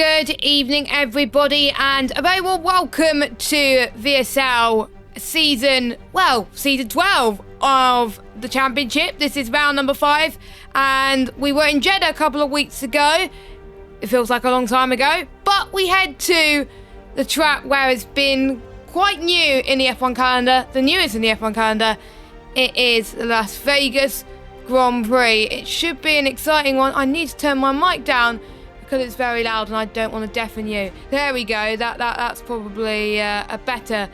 Good evening, everybody, and a very warm welcome to VSL season 12 of the championship. This is round number 5, and we were in Jeddah a couple of weeks ago. It feels like a long time ago, but we head to the track where it's been quite new in the F1 calendar, the newest in the F1 calendar. It is the Las Vegas Grand Prix. It should be an exciting one. I need to turn my mic down because it's very loud and I don't want to deafen you. There we go. That's probably a better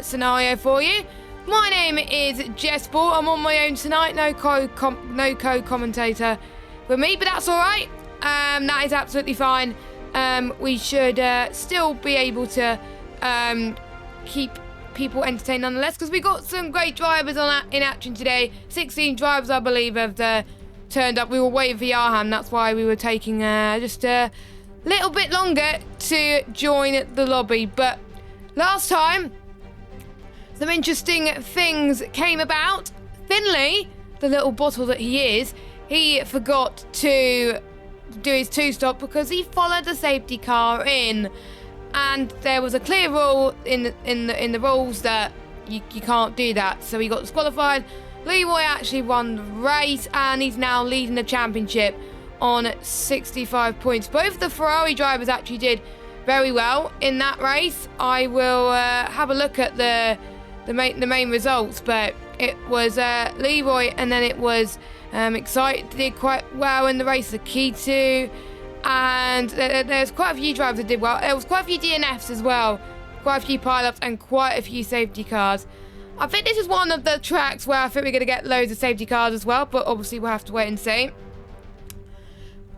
scenario for you. My name is Jesport. I'm on my own tonight. No co-commentator with me, but that's all right. That is absolutely fine. We should still be able to keep people entertained nonetheless, because we got some great drivers in action today. 16 drivers, I believe, have turned up. We were waiting for Yarham. That's why we were taking just a little bit longer to join the lobby. But last time, some interesting things came about. Finley, the little bottle that he is, he forgot to do his two-stop because he followed the safety car in, and there was a clear rule in the rules that you can't do that. So he got disqualified. Leroy actually won the race, and he's now leading the championship on 65 points. Both the Ferrari drivers actually did very well in that race. I will have a look at the main results, but it was Leroy, and then it was Excite did quite well in the race, the Key 2, and there's quite a few drivers that did well. There was quite a few DNFs as well, quite a few pileups, and quite a few safety cars. I think this is one of the tracks where I think we're going to get loads of safety cars as well, but obviously we'll have to wait and see.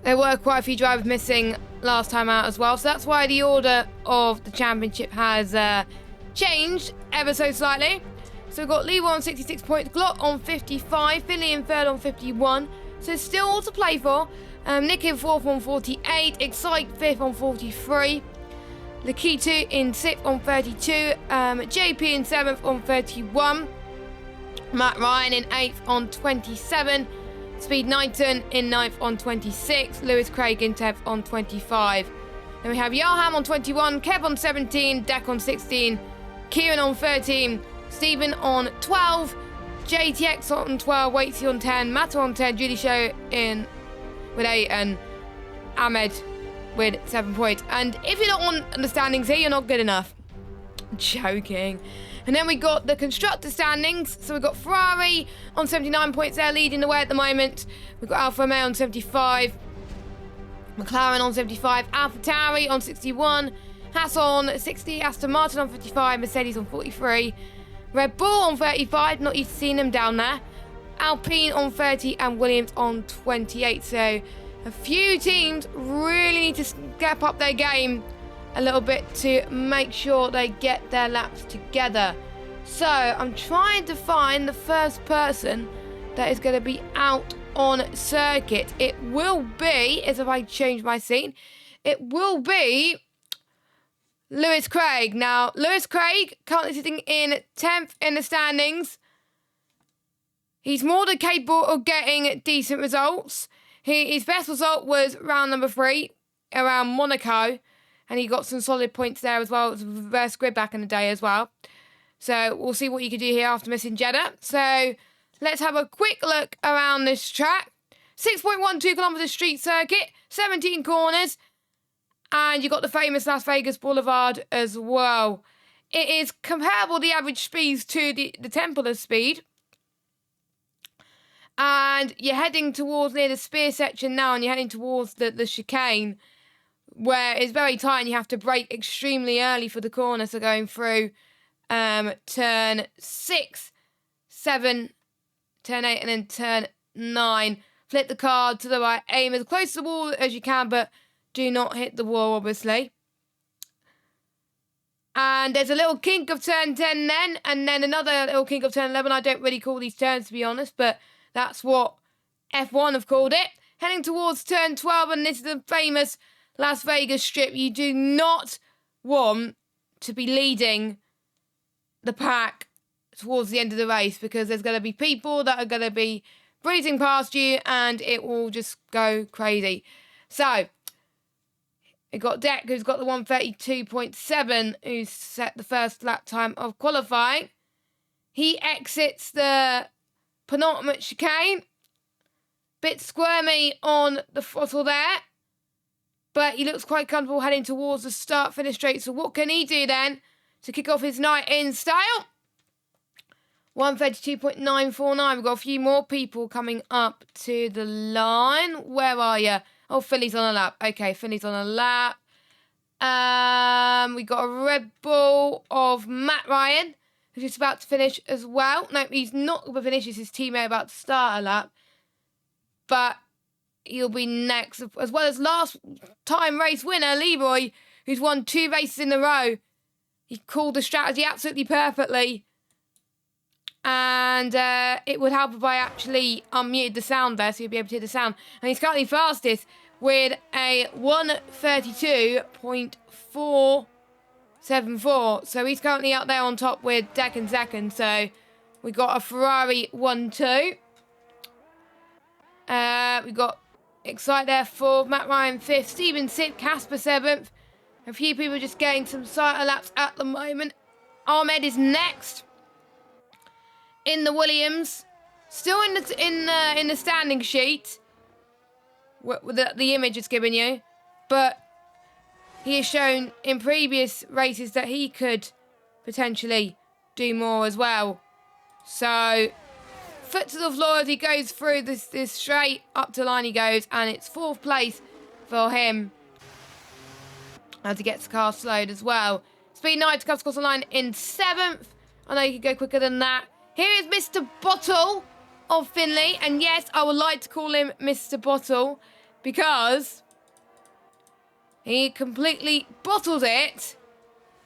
There were quite a few drivers missing last time out as well, so that's why the order of the championship has changed ever so slightly. So we've got Leroy on 66 points, Glock on 55, Finley in third on 51, so still all to play for. Nick in 4th on 48, Excite 5th on 43, the Key 2 in 6th on 32, JP in 7th on 31, Matt Ryan in 8th on 27, Speed Knighton in 9th on 26, Lewis Craig in 10th on 25. Then we have Yarham on 21, Kev on 17, Dak on 16, Kieran on 13, Stephen on 12, JTX on 12, Waitsy on 10, Matt on 10, Julie Show in with 8, and Ahmed with 7 points. And if you're not on the standings here, you're not good enough. Joking. And then we got the constructor standings. So we've got Ferrari on 79 points. They're leading the way at the moment. We've got Alfa Romeo on 75. McLaren on 75. AlphaTauri on 61. Haas on 60. Aston Martin on 55. Mercedes on 43. Red Bull on 35. Not used to seeing them down there. Alpine on 30. And Williams on 28. So a few teams really need to step up their game a little bit to make sure they get their laps together. So I'm trying to find the first person that is going to be out on circuit. It will be, as if I change my scene, it will be Lewis Craig. Now, Lewis Craig currently sitting in 10th in the standings. He's more than capable of getting decent results. His best result was round number 3 around Monaco, and he got some solid points there as well. It was reverse grid back in the day as well. So we'll see what you can do here after missing Jeddah. So let's have a quick look around this track. 6.12 kilometres street circuit, 17 corners, and you've got the famous Las Vegas Boulevard as well. It is comparable, the average speeds, to the Temple of Speed. And you're heading towards near the spear section now, and you're heading towards the chicane, where it's very tight and you have to brake extremely early for the corner. So going through turn 6, 7, turn 8, and then turn 9. Flip the car to the right, aim as close to the wall as you can, but do not hit the wall, obviously. And there's a little kink of turn 10 then, and then another little kink of turn 11. I don't really call these turns, to be honest, but that's what F1 have called it. Heading towards turn 12, and this is the famous Las Vegas strip. You do not want to be leading the pack towards the end of the race, because there's going to be people that are going to be breezing past you and it will just go crazy. So We've got Deck, who's got the 132.7, who's set the first lap time of qualifying. He exits the penultimate chicane. Bit squirmy on the throttle there. But he looks quite comfortable heading towards the start-finish straight. So what can he do then to kick off his night in style? 132.949. We've got a few more people coming up to the line. Where are you? Oh, Philly's on a lap. Okay, Philly's on a lap. We got a Red Bull of Matt Ryan, who's just about to finish as well. No, he's not going to finish. It's his teammate about to start a lap. But he'll be next, as well as last time race winner, Leroy, who's won 2 races in a row. He called the strategy absolutely perfectly. And it would help if I actually unmuted the sound there, so you'll be able to hear the sound. And he's currently fastest with a 132.474. So he's currently out there on top with Deck and second. So we got a Ferrari 1-2. We got Excite there 4th, Matt Ryan 5th, Steven 6th, Casper 7th. A few people just getting some sighter laps at the moment. Ahmed is next. In the Williams, still in the standing sheet, the image it's giving you, but he has shown in previous races that he could potentially do more as well. So, foot to the floor as he goes through this straight up to line he goes, and it's 4th place for him as he gets the car slowed as well. Speed Knight comes across the line in 7th. I know you could go quicker than that. Here is Mr. Bottle of Finley. And yes, I would like to call him Mr. Bottle because he completely bottled it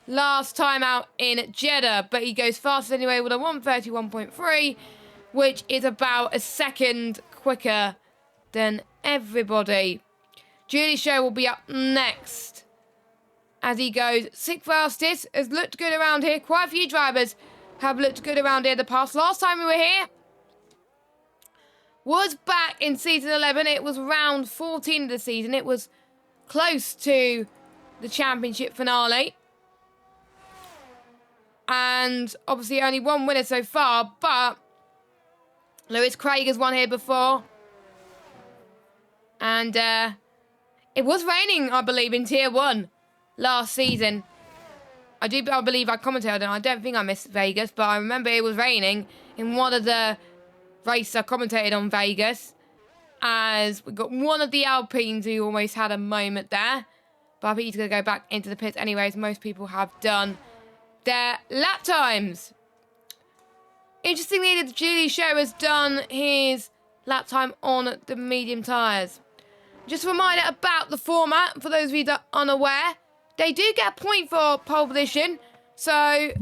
last time out in Jeddah. But he goes fastest anyway with a 131.3, which is about a second quicker than everybody. Julie Show will be up next as he goes 6th fastest. Has looked good around here. Quite a few drivers have looked good around here the past. Last time we were here was back in season 11. It was round 14 of the season. It was close to the championship finale. And obviously only one winner so far, but Lewis Craig has won here before. And it was raining, I believe, in Tier 1 last season. I believe I commented on it. I don't think I missed Vegas, but I remember it was raining in one of the races I commentated on Vegas. As we got one of the Alpines who almost had a moment there. But I think he's going to go back into the pits anyways. Most people have done their lap times. Interestingly, the Julie Show has done his lap time on the medium tyres. Just a reminder about the format, for those of you that are unaware. They do get a point for pole position, so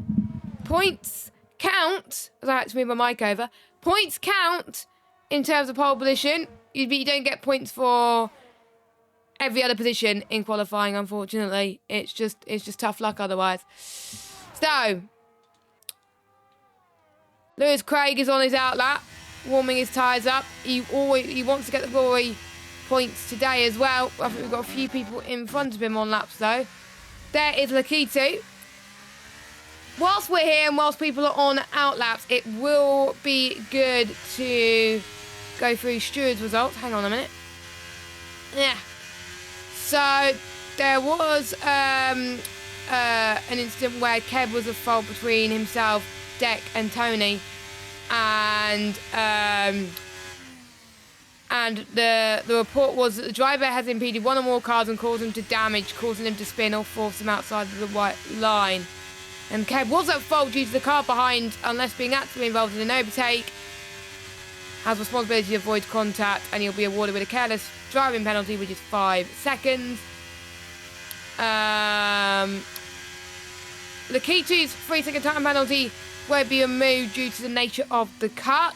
points count. As I had to move my mic over, points count in terms of pole position. You don't get points for every other position in qualifying. Unfortunately, it's just tough luck otherwise. So, Lewis Craig is on his out lap, warming his tyres up. He wants to get the glory points today as well. I think we've got a few people in front of him on laps though. There is Lakitu. Whilst we're here and whilst people are on out laps, it will be good to go through Stewart's results. Hang on a minute. Yeah. So there was an incident where Kev was at fault between himself, Deck and Tony, and the report was that the driver has impeded one or more cars and caused them to damage, causing them to spin or force them outside of the white line. And Kev was at fault due to the car behind, unless being actively involved in an overtake, has responsibility to avoid contact, and he'll be awarded with a careless driving penalty, which is 5 seconds. Lakitu's 3-second time penalty won't be removed due to the nature of the cut.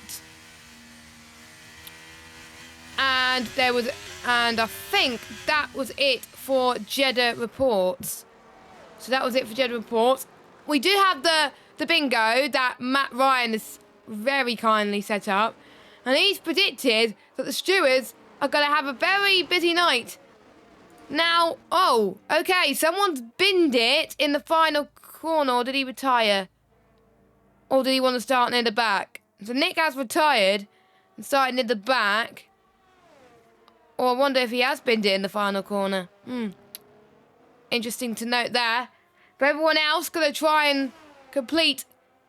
And I think that was it for Jeddah reports. So that was it for Jeddah reports. We do have the bingo that Matt Ryan has very kindly set up. And he's predicted that the stewards are going to have a very busy night Now, oh, okay, someone's binned it in the final corner, or did he retire? Or did he want to start near the back? So Nick has retired and started near the back. Or I wonder if he has binned it in the final corner. Interesting to note there. But everyone else going to try and complete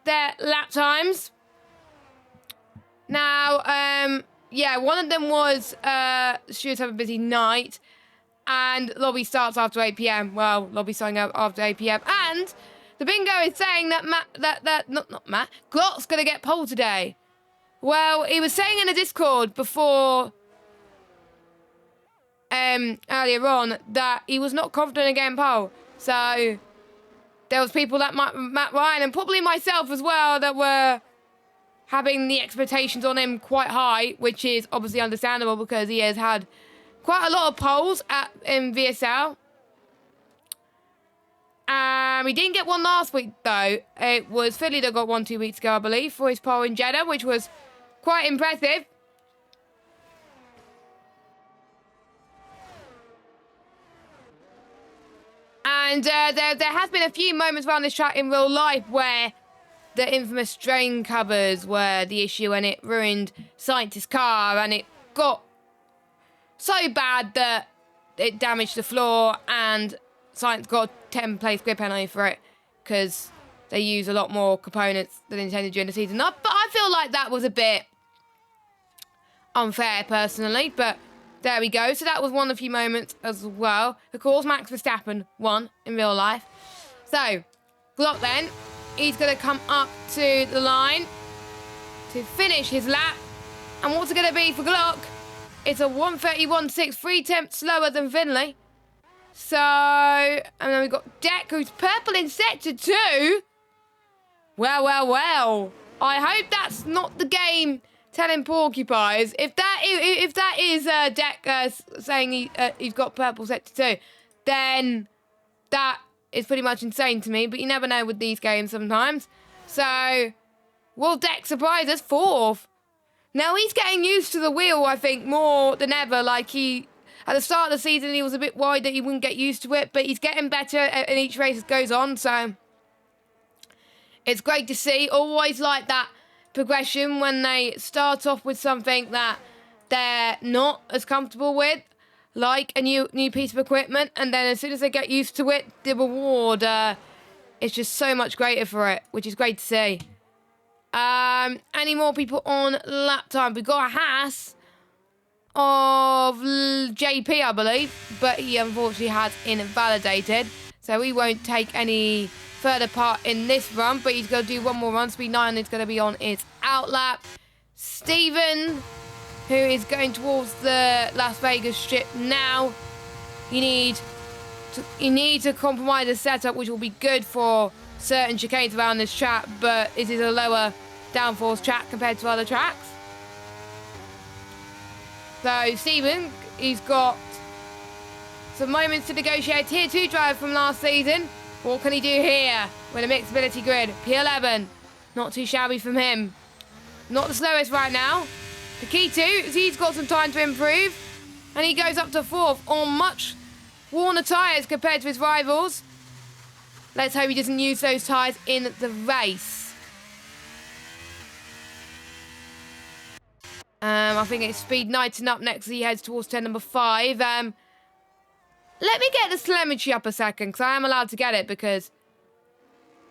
their lap times. Now, yeah, one of them was students have a busy night. And lobby starts after 8 p.m. Well, lobby starting up after 8 p.m. And the bingo is saying that not Matt, Glock's going to get pole today. Well, he was saying in the Discord before, earlier on, that he was not confident in getting pole. So there was people like Matt Ryan and probably myself as well that were having the expectations on him quite high, which is obviously understandable because he has had quite a lot of poles in VSL. He didn't get one last week, though. It was Philly that got one 2 weeks ago, I believe, for his pole in Jeddah, which was quite impressive. And there has been a few moments around this track in real life where the infamous drain covers were the issue and it ruined Scientist's car and it got so bad that it damaged the floor and Science got a 10-place grid penalty for it because they use a lot more components than intended during the season. But I feel like that was a bit unfair personally, but there we go. So that was one of the few moments as well. Of course, Max Verstappen won in real life. So, Glock then, he's going to come up to the line to finish his lap. And what's it going to be for Glock? It's a 1:31.6, 3/10 slower than Finley. So, and then we've got Deck, who's purple in sector 2. Well, well, well. I hope that's not the game telling porcupines. If that is Deck saying he's got purple sector 2, then that is pretty much insane to me. But you never know with these games sometimes. So, will Deck surprise us? 4th. Now, he's getting used to the wheel, I think, more than ever. Like, at the start of the season, he was a bit worried that he wouldn't get used to it, but he's getting better in each race as goes on, so it's great to see. Always like that progression when they start off with something that they're not as comfortable with, like a new piece of equipment, and then as soon as they get used to it, the reward is just so much greater for it, which is great to see. Any more people on lap time? We've got a Haas of JP, I believe, but he unfortunately has invalidated, so he won't take any further part in this run, but he's going to do one more run. Speed 9 is going to be on its out lap. Steven, who is going towards the Las Vegas strip now. You need to compromise the setup, which will be good for certain chicanes around this track, but it is a lower downforce track compared to other tracks. So Steven, he's got some moments to negotiate. Tier 2 driver from last season. What can he do here with a mixed ability grid? P11, not too shabby from him. Not the slowest right now. The key to is he's got some time to improve, and he goes up to 4th on much worn tyres compared to his rivals. Let's hope he doesn't use those tyres in the race. I think it's Speed 19 up next as he heads towards turn number 5. Let me get the telemetry up a second, because I am allowed to get it, because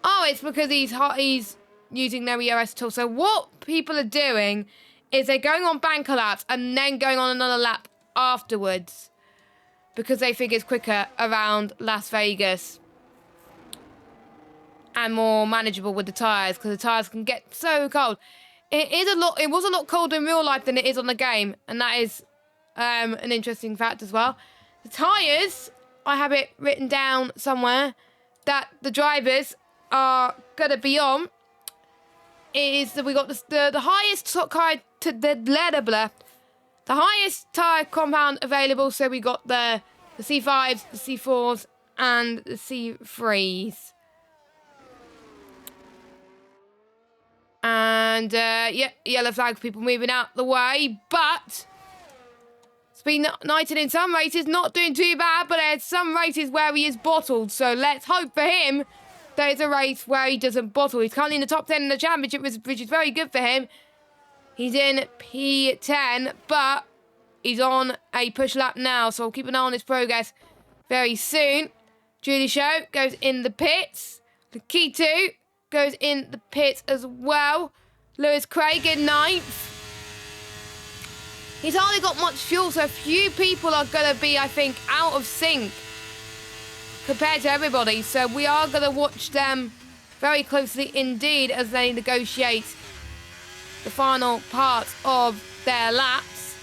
oh, it's because he's using no EOS tool. So what people are doing is they're going on banker laps and then going on another lap afterwards, because they think it's quicker around Las Vegas and more manageable with the tyres, because the tyres can get so cold. It was a lot colder in real life than it is on the game, and that is an interesting fact as well. The tyres, I have it written down somewhere that the drivers are gonna be on is that we got the highest the highest tyre compound available. So we got the C5s, the C4s, and the C3s. And yeah, yellow flag for people moving out the way, but It's been knighted in some races, not doing too bad, but there's some races where he is bottled. So let's hope for him there's a race where he doesn't bottle. He's currently in the top 10 in the championship, which is very good for him. He's in P10, but he's on a push lap now, so I'll keep an eye on his progress very soon. Julie Show goes in the pits. Lakitu goes in the pits as well. Lewis Craig in 9th. He's hardly got much fuel, so a few people are going to be, I think, out of sync compared to everybody. So we are going to watch them very closely indeed as they negotiate the final part of their laps.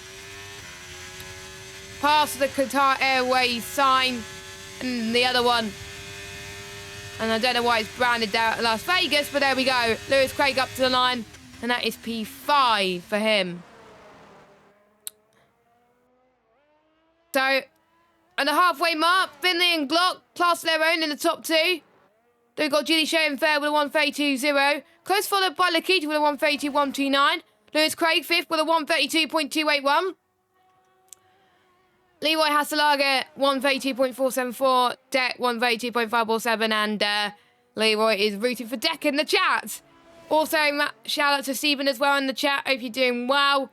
Past the Qatar Airways sign and the other one. And I don't know why it's branded there at Las Vegas, but there we go. Lewis Craig up to the line, and that is P5 for him. So, at the halfway mark, Finley and Glock class their own in the top 2. Then we've got Julie Schoenfeld with a 132.0. Close followed by Lakitu with a 132.129. Lewis Craig 5th with a 132.281. Leroy Hasselager 132.474. Deck 132.547. And Leroy is rooting for Deck in the chat. Also, shout out to Stephen as well in the chat. Hope you're doing well.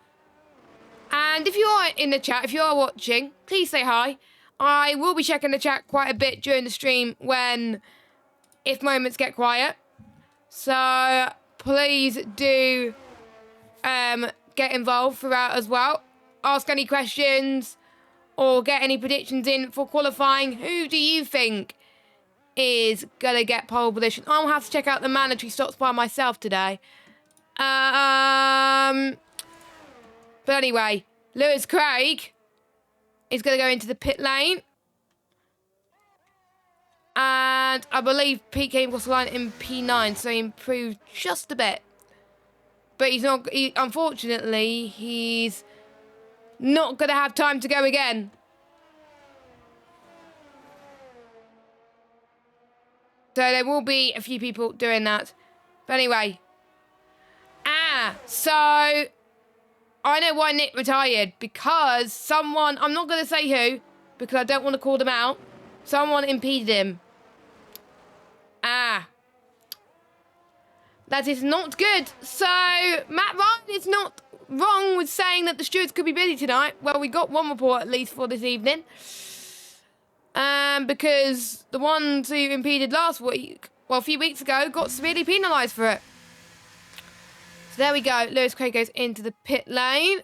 And if you are in the chat, if you are watching, please say hi. I will be checking the chat quite a bit during the stream if moments get quiet. So please do get involved throughout as well. Ask any questions or get any predictions in for qualifying. Who do you think is going to get pole position? I'll have to check out the mandatory stops by myself today. But anyway, Lewis Craig is going to go into the pit lane. And I believe Pete came across the line in P9, so he improved just a bit. But unfortunately, he's not going to have time to go again. So there will be a few people doing that. But anyway. So I know why Nick retired. Because someone, I'm not going to say who, because I don't want to call them out. Someone impeded him. That is not good. So Matt Ryan is not wrong with saying that the stewards could be busy tonight. Well, we got one report at least for this evening. Because the ones who impeded last week, well, a few weeks ago, got severely penalised for it. So there we go. Lewis Craig goes into the pit lane.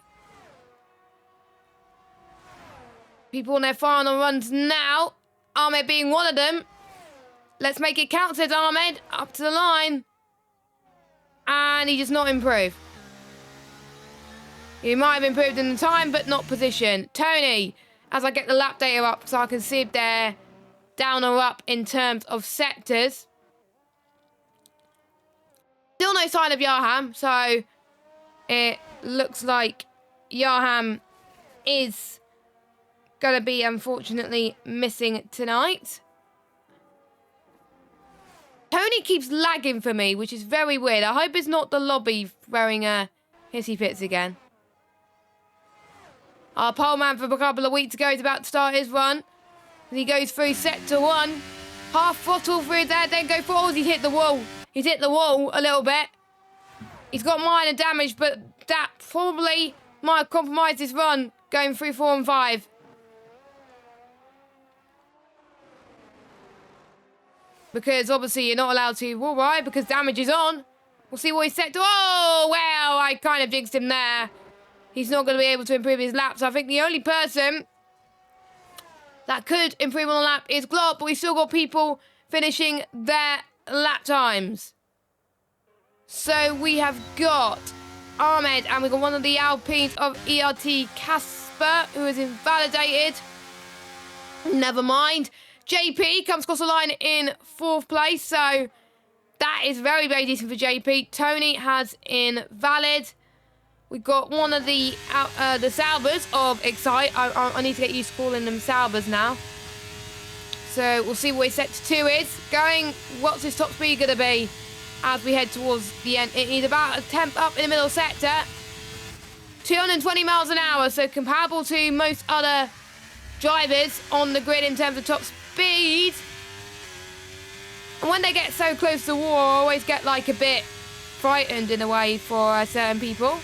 People on their final runs now. Ahmed being one of them. Let's make it count, says Ahmed. Up to the line. And he does not improve. He might have improved in the time, but not position. Tony, as I get the lap data up so I can see if they're down or up in terms of sectors. Still no sign of Yarham, so it looks like Yarham is going to be, unfortunately, missing tonight. Tony keeps lagging for me, which is very weird. I hope it's not the lobby wearing hissy fits again. Our pole man from a couple of weeks ago is about to start his run. And he goes through sector 1. Half throttle through there, then go forward. He's hit the wall. He's hit the wall a little bit. He's got minor damage, but that probably might have compromised his run going through 4 and 5. Because obviously you're not allowed to wall ride because damage is on. We'll see what he's set to. Oh, well, I kind of jinxed him there. He's not going to be able to improve his laps. I think the only person that could improve on the lap is Glob, but we've still got people finishing their lap times. So we have got Ahmed, and we've got one of the Alpines of ERT Casper, who is invalidated. Never mind. JP comes across the line in 4th place, so that is very, very decent for JP. Tony has invalid. We've got one of the Saubers of Excite. I need to get used to calling them Saubers now. So we'll see what his sector 2 is. What's his top speed going to be as we head towards the end? He's about a 10th up in the middle sector. 220 miles an hour, so comparable to most other drivers on the grid in terms of top speed. And when they get so close to the wall, I always get like a bit frightened in a way for certain people.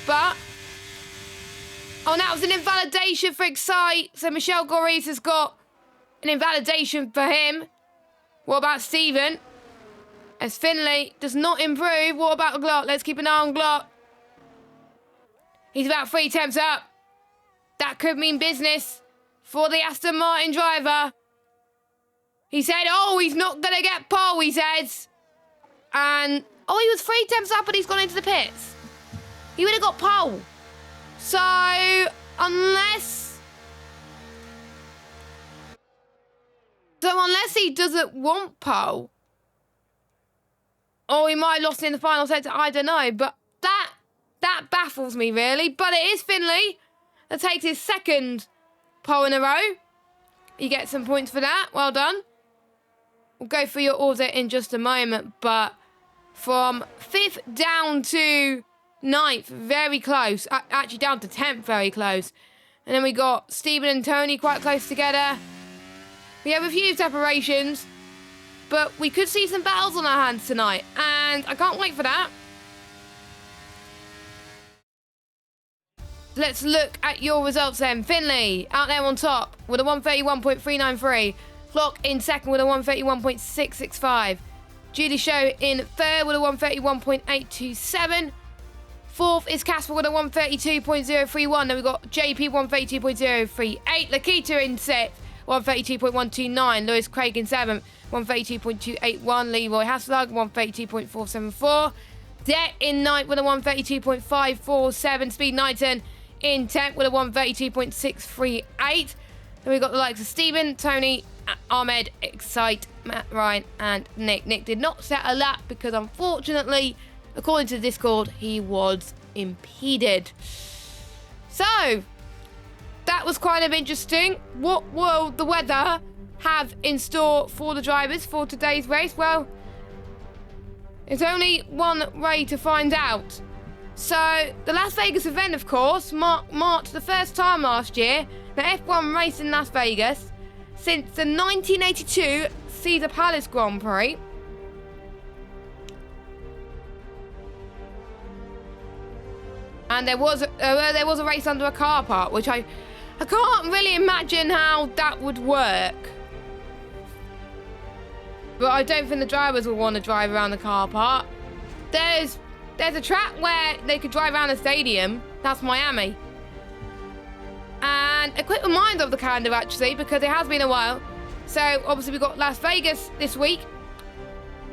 But, oh, that was an invalidation for Excite. So Michel Goris has got an invalidation for him. What about Steven? As Finlay does not improve. What about Glock? Let's keep an eye on Glock. He's about 3 temps up. That could mean business for the Aston Martin driver. He said, oh, he's not going to get pole, he says. And, oh, he was 3 temps up and he's gone into the pits. He would have got pole. So, unless he doesn't want pole, or he might have lost in the final sector, I don't know. But that baffles me, really. But it is Finlay that takes his 2nd pole in a row. You get some points for that. Well done. We'll go through your order in just a moment. But from 5th down to 9th, very close. Actually, down to 10th, very close. And then we got Stephen and Tony quite close together. We have a few separations. But we could see some battles on our hands tonight. And I can't wait for that. Let's look at your results then. Finlay out there on top with a 131.393. Flock in 2nd with a 131.665. Julie Show in 3rd with a 131.827. 4th is Casper with a 132.031. Then we've got JP 132.038. Lakita in 6th, 132.129. Lewis Craig in 7th, 132.281. Leroy Hasselhug, 132.474. Det in 9th with a 132.547. Speed Knighton in 10th with a 132.638. Then we've got the likes of Stephen, Tony, Ahmed, Excite, Matt, Ryan, and Nick. Nick did not set a lap because, unfortunately, according to Discord, he was impeded. So, that was kind of interesting. What will the weather have in store for the drivers for today's race? Well, it's only one way to find out. So, the Las Vegas event, of course, marked the first time last year that F1 raced in Las Vegas since the 1982 Caesar Palace Grand Prix. And there was a race under a car park, which I can't really imagine how that would work. But I don't think the drivers will want to drive around the car park. There's a track where they could drive around the stadium. That's Miami. And a quick reminder of the calendar, actually, because it has been a while. So, obviously, we've got Las Vegas this week.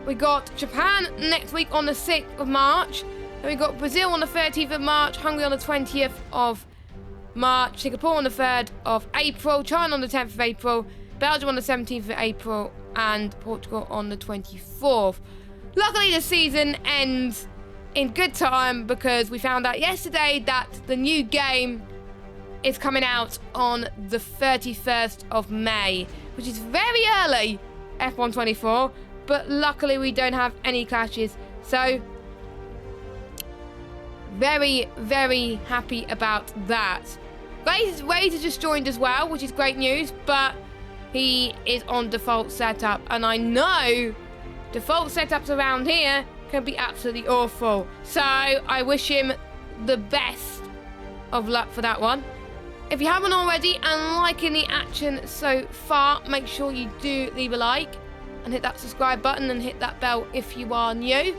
We got Japan next week on the 6th of March. Then we got Brazil on the 13th of March, Hungary on the 20th of March, Singapore on the 3rd of April, China on the 10th of April, Belgium on the 17th of April, and Portugal on the 24th. Luckily, the season ends in good time because we found out yesterday that the new game is coming out on the 31st of May, which is very early, F1 24, but luckily we don't have any clashes. So, very, very happy about that. Ray's just joined as well, which is great news, but he is on default setup, and I know default setups around here can be absolutely awful. So I wish him the best of luck for that one. If you haven't already and liking the action so far, make sure you do leave a like and hit that subscribe button and hit that bell if you are new.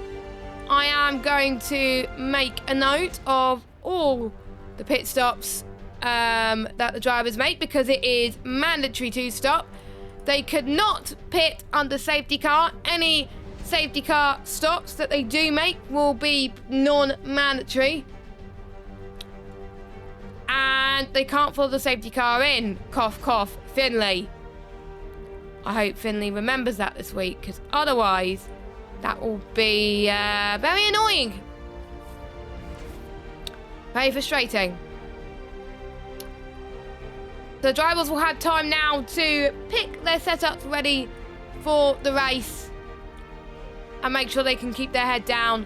I am going to make a note of all the pit stops that the drivers make because it is mandatory to stop. They could not pit under safety car. Any safety car stops that they do make will be non-mandatory. And they can't follow the safety car in. Cough, cough, Finlay. I hope Finlay remembers that this week, because otherwise that will be very annoying. Very frustrating. The drivers will have time now to pick their setups ready for the race and make sure they can keep their head down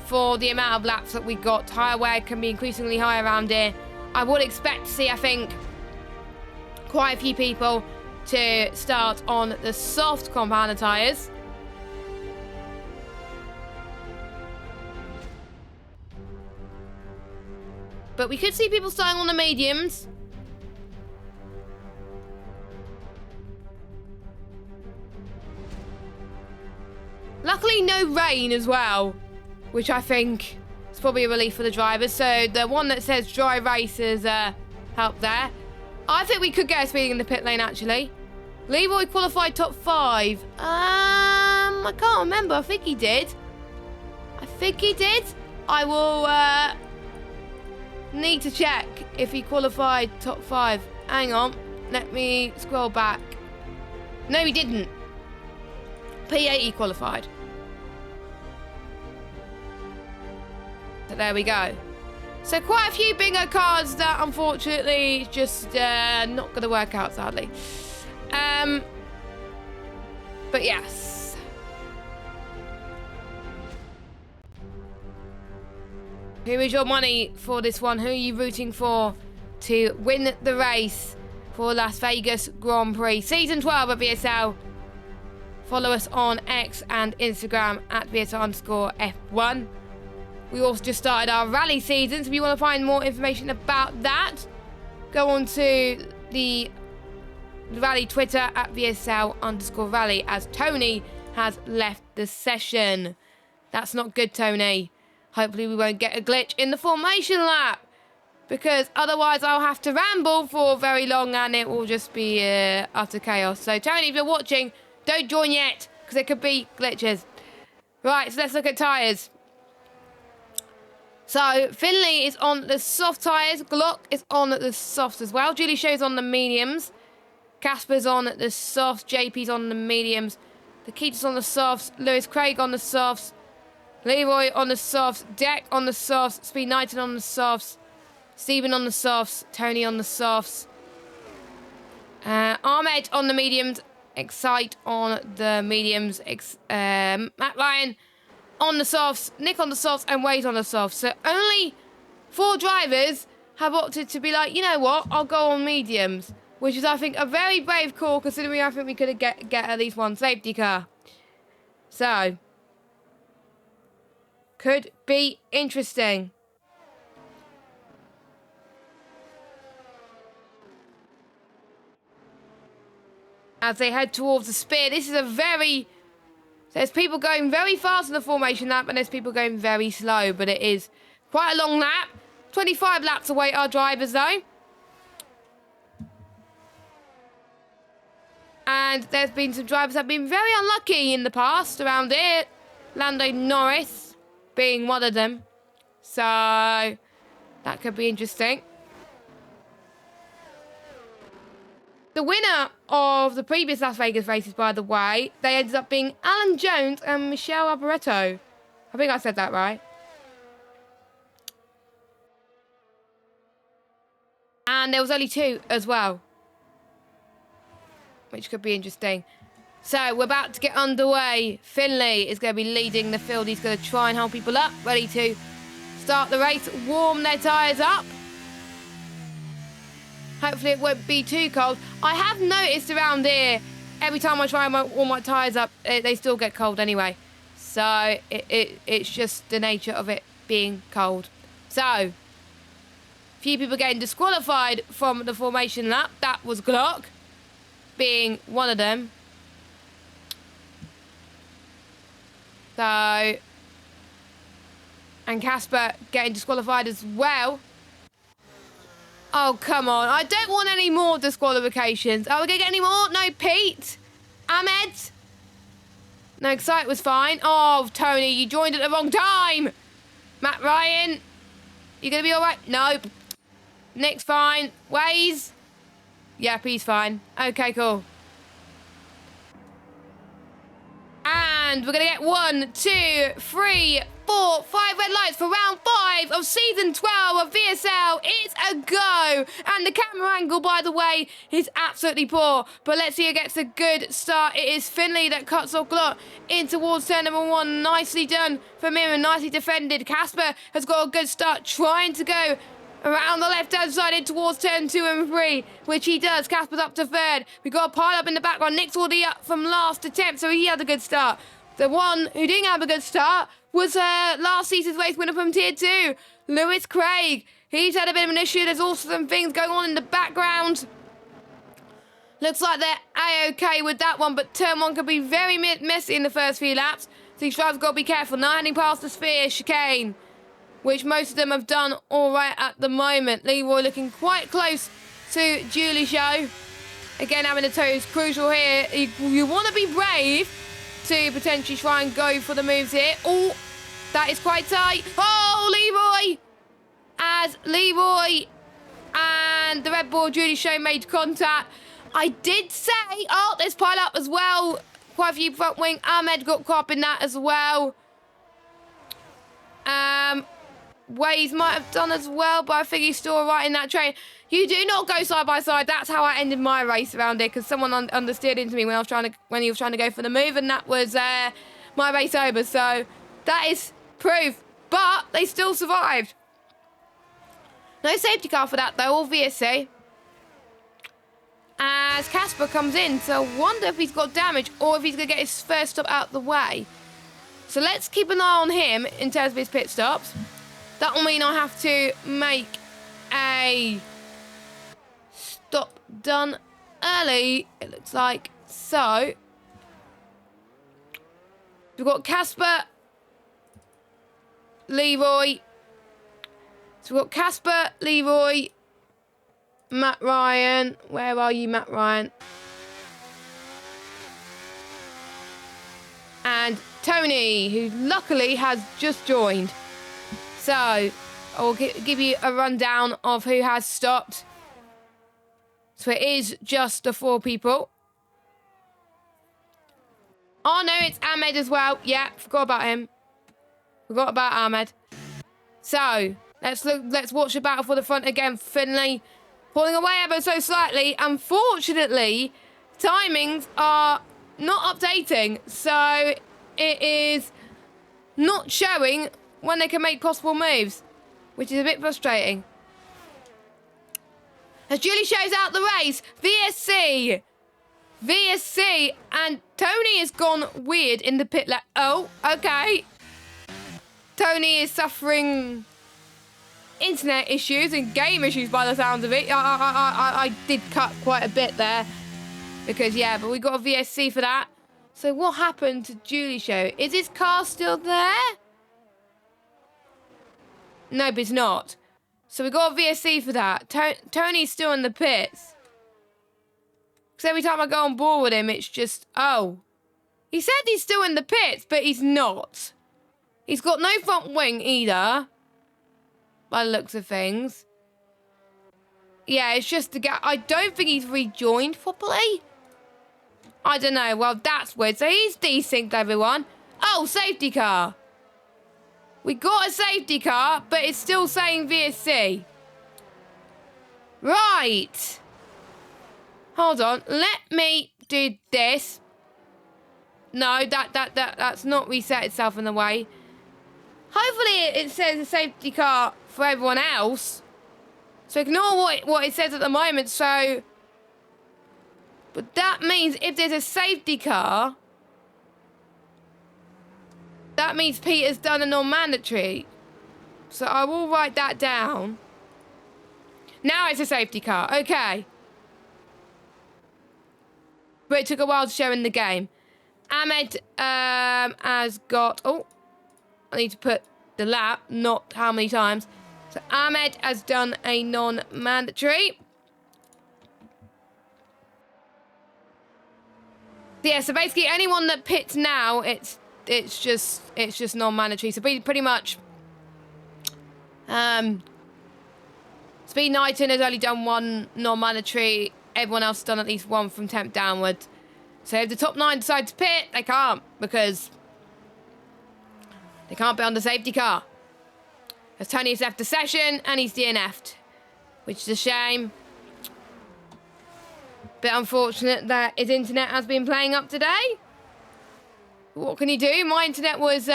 for the amount of laps that we got. Tyre wear can be increasingly high around here. I would expect to see, I think, quite a few people to start on the soft compounder tyres. But we could see people starting on the mediums. Luckily, no rain as well, which I think is probably a relief for the drivers. So the one that says dry race has helped there. I think we could get a speeding in the pit lane, actually. Leroy qualified top 5. I can't remember. I think he did. I will need to check if he qualified top 5. Hang on. Let me scroll back. No, he didn't. P8 he qualified. So there we go. So quite a few bingo cards that unfortunately just not going to work out, sadly. But yes. Who is your money for this one? Who are you rooting for to win the race for Las Vegas Grand Prix? Season 12 of VSL. Follow us on X and Instagram at VSL_F1. We also just started our rally season, so if you want to find more information about that, go on to the rally Twitter at VSL_rally, as Tony has left the session. That's not good, Tony. Hopefully we won't get a glitch in the formation lap, because otherwise I'll have to ramble for very long and it will just be utter chaos. So Tony, if you're watching, don't join yet, because there could be glitches. Right, so let's look at tyres. So, Finley is on the soft tyres. Glock is on the softs as well. Julie Show's on the mediums. Casper's on the softs. JP's on the mediums. Nikita's on the softs. Lewis Craig on the softs. Leroy on the softs. Deck on the softs. Speed Knighton on the softs. Stephen on the softs. Tony on the softs. Ahmed on the mediums. Excite on the mediums. Matt Ryan on the softs, Nick on the softs, and Wade on the softs. So only 4 drivers have opted to be like, you know what, I'll go on mediums, which is, I think, a very brave call, considering I think we could get at least one safety car. So, could be interesting. As they head towards the spear, this is a very... There's people going very fast in the formation lap, and there's people going very slow, but it is quite a long lap. 25 laps await our drivers, though. And there's been some drivers that have been very unlucky in the past around here. Lando Norris being one of them. So, that could be interesting. The winner of the previous Las Vegas races, by the way, they ended up being Alan Jones and Michelle Alboreto. I think I said that right. And there was only 2 as well, which could be interesting. So we're about to get underway. Finley is going to be leading the field. He's going to try and hold people up, ready to start the race, warm their tyres up. Hopefully it won't be too cold. I have noticed around here, every time I try and warm my tyres up, they still get cold anyway. So it's just the nature of it being cold. So, few people getting disqualified from the formation lap. That was Glock being one of them. So, and Casper getting disqualified as well. Oh, come on. I don't want any more disqualifications. Are we going to get any more? No, Pete. Ahmed. No, Excite was fine. Oh, Tony, you joined at the wrong time. Matt Ryan. You going to be all right? Nope. Nick's fine. Waze. Yep, he's fine. Okay, cool. And we're going to get 1, 2, 3, 4, 5 red lights for round 5 of season 12 of VSL. It's a go. And the camera angle, by the way, is absolutely poor. But let's see who gets a good start. It is Finley that cuts off Glot in towards turn number 1. Nicely done from him and nicely defended. Casper has got a good start trying to go around the left-hand side in towards turn 2 and 3, which he does. Casper's up to 3rd. We've got a pile up in the background. Nick's already up from last attempt, so he had a good start. The one who didn't have a good start was last season's race winner from Tier 2, Lewis Craig. He's had a bit of an issue. There's also some things going on in the background. Looks like they're A-okay with that one, but turn 1 could be very messy in the first few laps. So these drivers got to be careful. Now heading past the sphere chicane, which most of them have done all right at the moment. Leroy looking quite close to Julie Show. Again, having the toes crucial here. You want to be brave to potentially try and go for the moves here. Oh, that is quite tight. Oh, Leroy! As Leroy and the Red Bull Julie Show made contact. I did say, oh, there's pile up as well. Quite a few front wing. Ahmed got caught up in that as well. Waze might have done as well, but I think he's still all right in that train. You do not go side by side. That's how I ended my race around here, because someone understeered into me when he was trying to go for the move, and that was my race over. So that is proof. But they still survived. No safety car for that though, all VSC. As Casper comes in, so I wonder if he's got damage or if he's going to get his first stop out the way. So let's keep an eye on him in terms of his pit stops. That will mean I have to make a stop done early, it looks like. So we've got Casper, Leroy. So we've got Casper, Leroy, Matt Ryan. Where are you, Matt Ryan? And Tony, who luckily has just joined. So I'll give you a rundown of who has stopped. So it is just the 4 people. Oh no, it's Ahmed as well. Yeah, forgot about him. Forgot about Ahmed. So let's watch the battle for the front again. Finley pulling away ever so slightly. Unfortunately, timings are not updating, so it is not showing when they can make possible moves, which is a bit frustrating. As Julie shows out the race, VSC, and Tony has gone weird in the pit lane. Oh, okay. Tony is suffering internet issues and game issues by the sounds of it. I did cut quite a bit there because, yeah, but we got a VSC for that. So what happened to Julie Show? Is his car still there? No, but it's not. So we got a VSC for that. Tony's still in the pits. Because every time I go on board with him, it's just, oh. He said he's still in the pits, but he's not. He's got no front wing either, by the looks of things. Yeah, it's just the guy. I don't think he's rejoined properly. I don't know. Well, that's weird. So he's desynced, everyone. Oh, safety car. We got a safety car, but it's still saying VSC. Right. Hold on. Let me do this. No, that's not reset itself in the way. Hopefully it says a safety car for everyone else. So ignore what it says at the moment. So, but that means if there's a safety car, that means Peter's done a non-mandatory. So I will write that down. Now it's a safety car. Okay. But it took a while to show in the game. Ahmed has got... Oh, I need to put the lap, not how many times. So Ahmed has done a non-mandatory. Yeah, so basically anyone that pits now, it's just non-mandatory. So pretty much, Speed Knighton has only done 1 non-mandatory. Everyone else has done at least 1 from 10th downwards. So if the top 9 decide to pit, they can't because They can't be on the safety car. As Tony's left the session and he's DNF'd, which is a shame. Bit unfortunate that his internet has been playing up today. What can you do? My internet was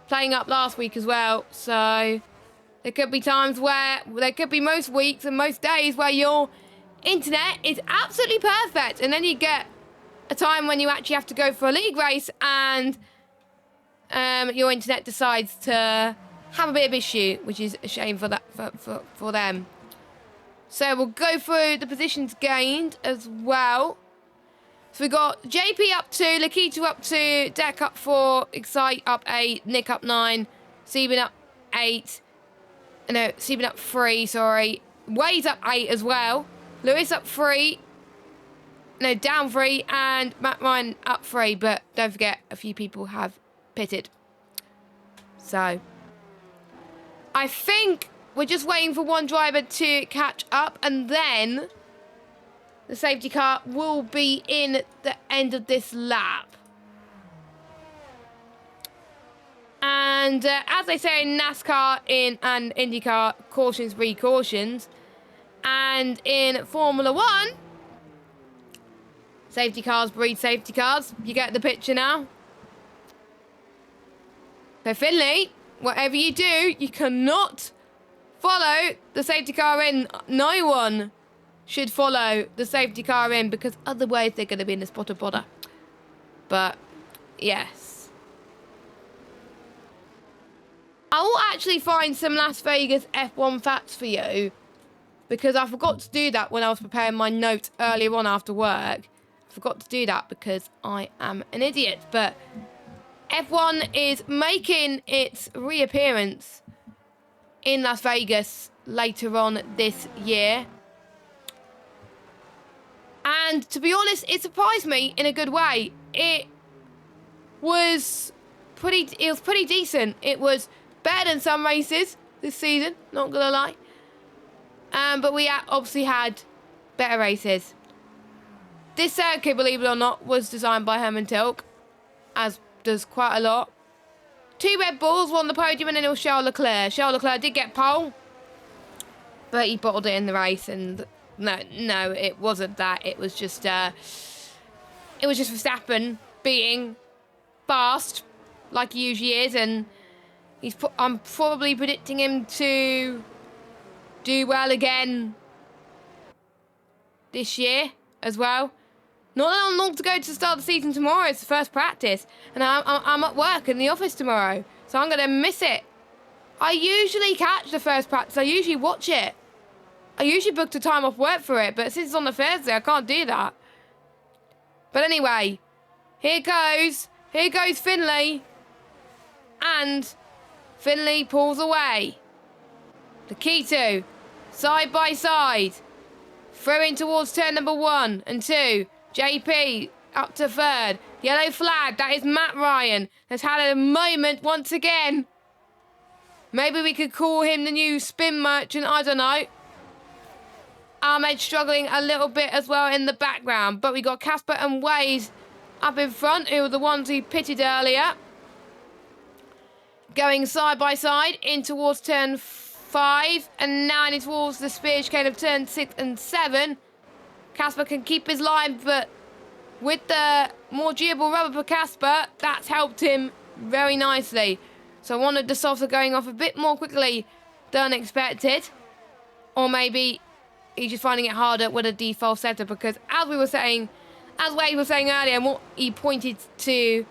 playing up last week as well, so there could be times where, there could be most weeks and most days where your internet is absolutely perfect, and then you get a time when you actually have to go for a league race and your internet decides to have a bit of issue, which is a shame for that for them. So we'll go through the positions gained as well. So we got JP up 2, Lakita up 2, Deck up 4, Excite up 8, Nick up 9, Sebin up 8. No, Sebin up 3, sorry. Wade's up 8 as well. Lewis up 3. No, down 3. And Matt Ryan up 3. But don't forget, a few people have pitted. So I think we're just waiting for one driver to catch up, and then the safety car will be in at the end of this lap. And as they say in NASCAR and IndyCar, cautions breed cautions. And in Formula 1, safety cars breed safety cars. You get the picture now. So Finley, whatever you do, you cannot follow the safety car in. No one should follow the safety car in, because otherwise they're going to be in the spot of bother. But yes, I will actually find some Las Vegas F1 facts for you, because I forgot to do that when I was preparing my notes earlier on after work. I forgot to do that because I am an idiot. But F1 is making its reappearance in Las Vegas later on this year. And to be honest, it surprised me in a good way. It was pretty decent. It was better than some races this season, not gonna lie. But we obviously had better races. This circuit, believe it or not, was designed by Herman Tilke, as does quite a lot. 2 Red Bulls, one on the podium, and then it was Charles Leclerc. Charles Leclerc did get pole, but he bottled it in the race. And no, it wasn't that. It was just Verstappen being fast, like he usually is, and I'm probably predicting him to do well again this year as well. Not long to go to start the season tomorrow. It's the first practice, and I'm at work in the office tomorrow, so I'm going to miss it. I usually catch the first practice. I usually watch it. I usually book the time off work for it, but since it's on the Thursday, I can't do that. But anyway, here goes Finley, and Finley pulls away. The Keto, side by side, through in towards turn number 1 and 2. JP up to 3rd. Yellow flag, that is Matt Ryan, has had a moment once again. Maybe we could call him the new spin merchant, I don't know. Ahmed struggling a little bit as well in the background, but we got Casper and Wade up in front, who were the ones who pitted earlier. Going side by side in towards turn 5, and now in towards the spear chicane of turn 6 and 7. Casper can keep his line, but with the more durable rubber for Casper, that's helped him very nicely. So I wanted the softer going off a bit more quickly than expected. Or maybe he's just finding it harder with a default setup, because as Wade was saying earlier, and what he pointed to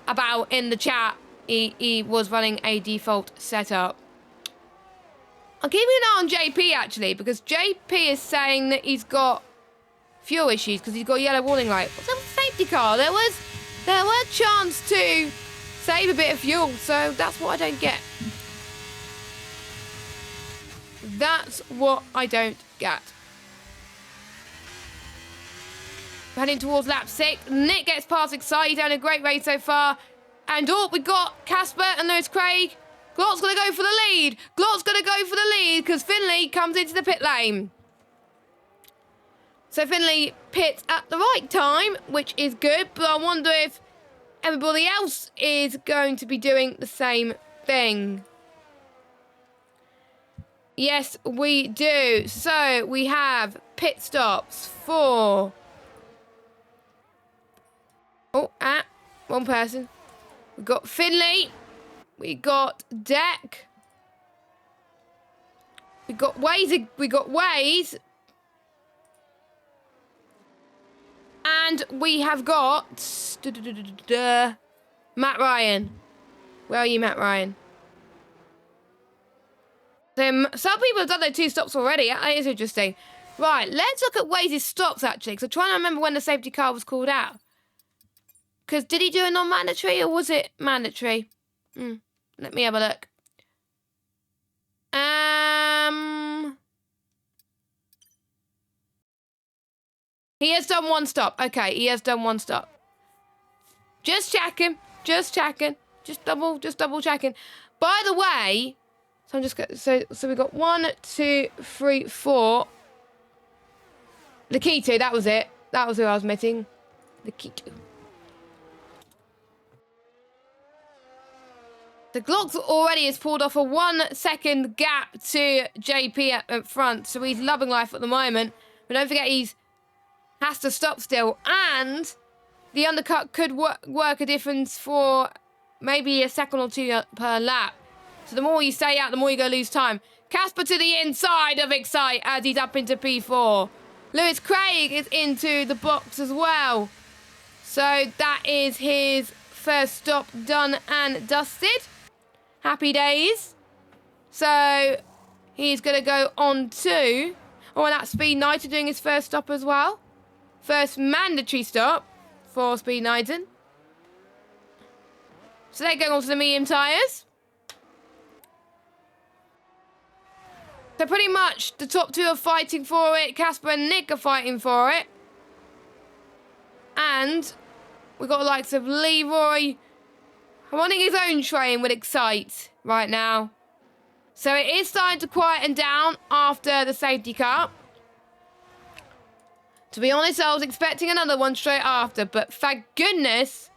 about in the chat, he was running a default setup. I'm keeping an eye on JP actually, because JP is saying that he's got fuel issues because he's got a yellow warning light. What's up with the safety car? There was a chance to save a bit of fuel, so that's what I don't get. That's what I don't get. Heading towards lap 6. Nick gets past Excite. He's done a great race so far. And we got Casper and there's Craig. Glott's going to go for the lead. Because Finley comes into the pit lane. So Finley pits at the right time, which is good. But I wonder if everybody else is going to be doing the same thing. Yes, we do. So we have pit stops for... one person. We've got Finley. We got Deck. We got Waze. And we have got Matt Ryan. Where are you, Matt Ryan? Some people have done their 2 stops already. That is interesting. Right, let's look at Waze's stops, actually. Because I'm trying to remember when the safety car was called out. Because did he do a non-mandatory or was it mandatory? Let me have a look. He has done 1 stop. Okay, he has done 1 stop. Just checking. Just double checking. By the way, so I'm just going. So we got 1, 2, 3, 4. Lakito, that was it. That was who I was meeting. Lakito. The Glock already has pulled off a 1-second gap to JP at front, so he's loving life at the moment. But don't forget, has to stop still, and the undercut could work a difference for maybe a second or 2 per lap. So the more you stay out, the more you're going to lose time. Casper to the inside of Excite as he's up into P4. Lewis Craig is into the box as well. So that is his first stop done and dusted. Happy days. So he's going to go on to... Oh, and that's Speed Knighton doing his first stop as well. First mandatory stop for Speed Knighton. So they're going on to the medium tyres. So pretty much the top 2 are fighting for it. Casper and Nick are fighting for it. And we've got the likes of Leroy wanting his own train with Excite right now. So it is starting to quieten down after the safety car. To be honest, I was expecting another one straight after, but thank goodness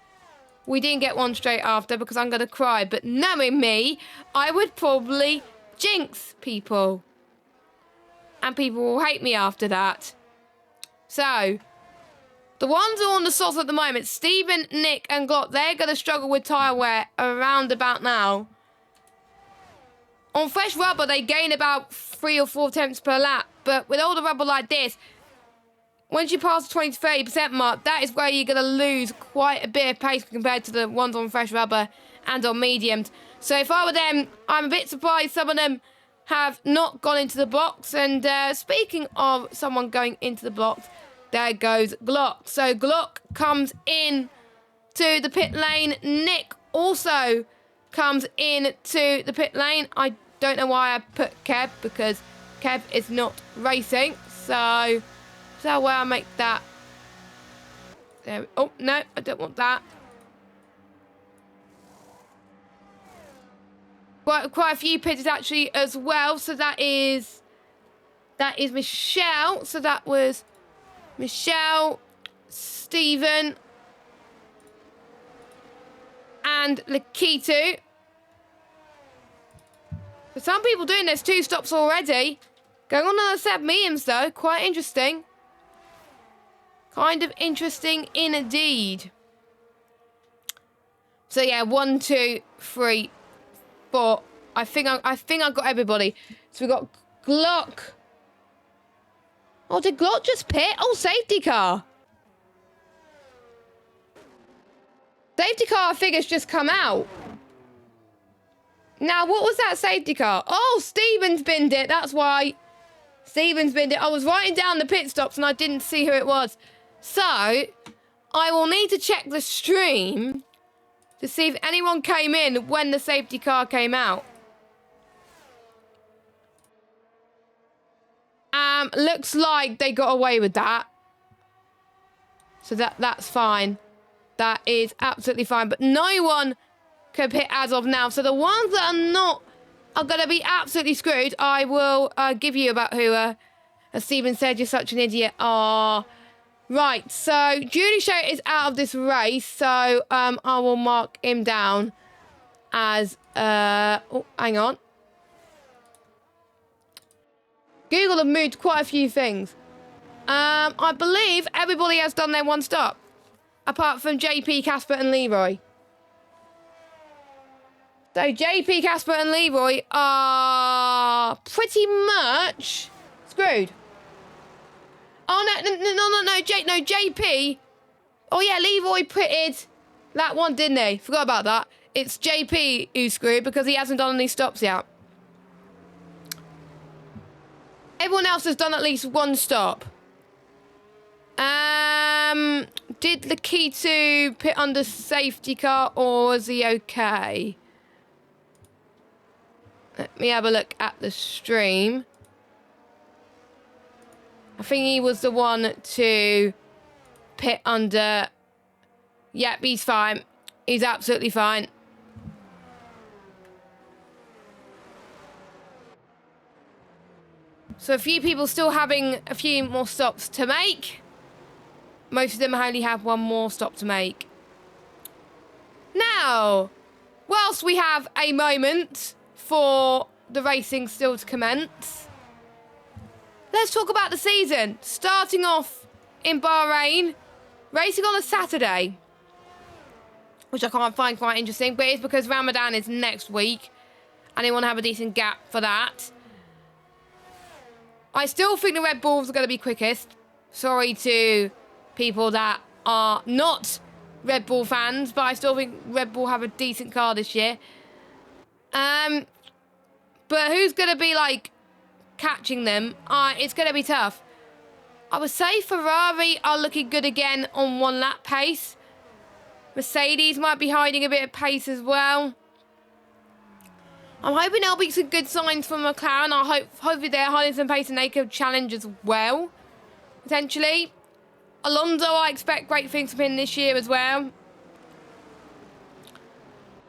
we didn't get one straight after because I'm going to cry. But knowing me, I would probably jinx people. And people will hate me after that. So, the ones who are on the sauce at the moment, Stephen, Nick and Glock, they're going to struggle with tyre wear around about now. On fresh rubber, they gain about 3 or 4 tenths per lap. But with older rubber like this, once you pass the 20 to 30% mark, that is where you're going to lose quite a bit of pace compared to the ones on fresh rubber and on mediums. So if I were them, I'm a bit surprised some of them have not gone into the box. And speaking of someone going into the box, there goes Glock. So Glock comes in to the pit lane. Nick also comes in to the pit lane. I don't know why I put Kev because Kev is not racing. So where I make that. There. Oh, no, I don't want that. Quite a few pitches actually as well. So that is Michelle. So that was Michelle, Stephen, and Lakitu. For some people doing this 2 stops already. Going on another set of mediums though. Quite interesting. Kind of interesting indeed. So yeah, 1, 2, 3, 4. I think I've got everybody. So we've got Glock. Oh, did Glock just pit? Oh, safety car. Safety car figures just come out. Now, what was that safety car? Oh, Stevens binned it. That's why. Stevens binned it. I was writing down the pit stops and I didn't see who it was. So, I will need to check the stream to see if anyone came in when the safety car came out. Looks like they got away with that. So that's fine. That is absolutely fine. But no one can pit as of now. So the ones that are not are going to be absolutely screwed. I will give you about who, as Stephen said, you're such an idiot. Right, so Julie Show is out of this race, so I will mark him down as, oh, hang on. Google have moved quite a few things. I believe everybody has done their one stop, apart from JP, Casper and Leroy. So JP, Casper and Leroy are pretty much screwed. Oh, no, JP. Oh, yeah, Leroy pitted that one, didn't he? Forgot about that. It's JP who's screwed because he hasn't done any stops yet. Everyone else has done at least one stop. Did Lakitu pit under safety car or was he okay? Let me have a look at the stream. I think he was the one to pit under. Yep, he's fine. He's absolutely fine. So a few people still having a few more stops to make. Most of them only have one more stop to make. Now, whilst we have a moment for the racing still to commence, let's talk about the season. Starting off in Bahrain, racing on a Saturday, which I can't find quite interesting, but it's because Ramadan is next week and they want to have a decent gap for that. I still think the Red Bulls are going to be quickest. Sorry to people that are not Red Bull fans, but I still think Red Bull have a decent car this year. But who's going to be, like, catching them? It's going to be tough. I would say Ferrari are looking good again on one lap pace. Mercedes might be hiding a bit of pace as well. I'm hoping there'll be some good signs from McLaren. Hopefully they're hiding some pace and they could challenge as well, potentially. Alonso, I expect great things from him this year as well.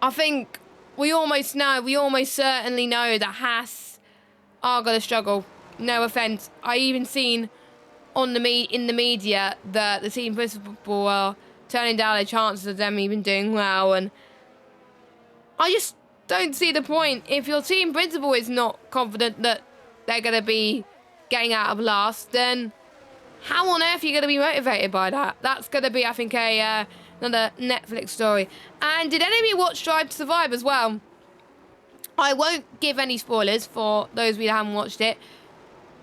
I think we almost certainly know that Haas are going to struggle. No offence. I even seen in the media that the team principal are turning down their chances of them even doing well, and I just don't see the point. If your team principal is not confident that they're going to be getting out of last, then how on earth are you going to be motivated by that? That's going to be, I think, another Netflix story. And did any of you watch Drive to Survive as well? I won't give any spoilers for those of you that haven't watched it.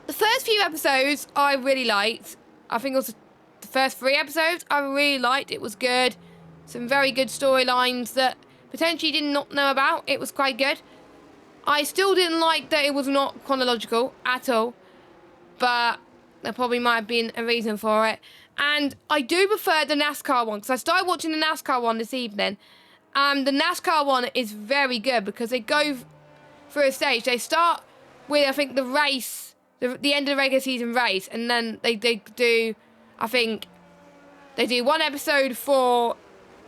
The first few episodes I really liked. I think it was the first 3 episodes I really liked. It was good. Some very good storylines that potentially did not know about. It was quite good. I still didn't like that it was not chronological at all, but there probably might have been a reason for it. And I do prefer the NASCAR one, because I started watching the NASCAR one this evening. The NASCAR one is very good because they go through a stage. They start with, I think, the race, the end of the regular season race, and then they do, I think, they do one episode for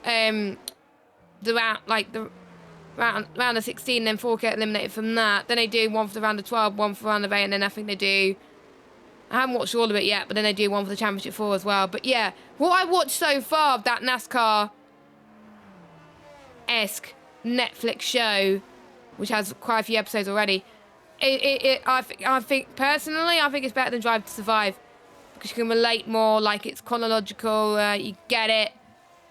the round of 16, then 4 get eliminated from that. Then they do one for the round of 12, one for the round of 8, and then I think they do, I haven't watched all of it yet, but then they do one for the Championship 4 as well. But yeah, what I watched so far of that NASCAR-esque Netflix show, which has quite a few episodes already, I think personally, I think it's better than Drive to Survive, because you can relate more, like it's chronological, you get it,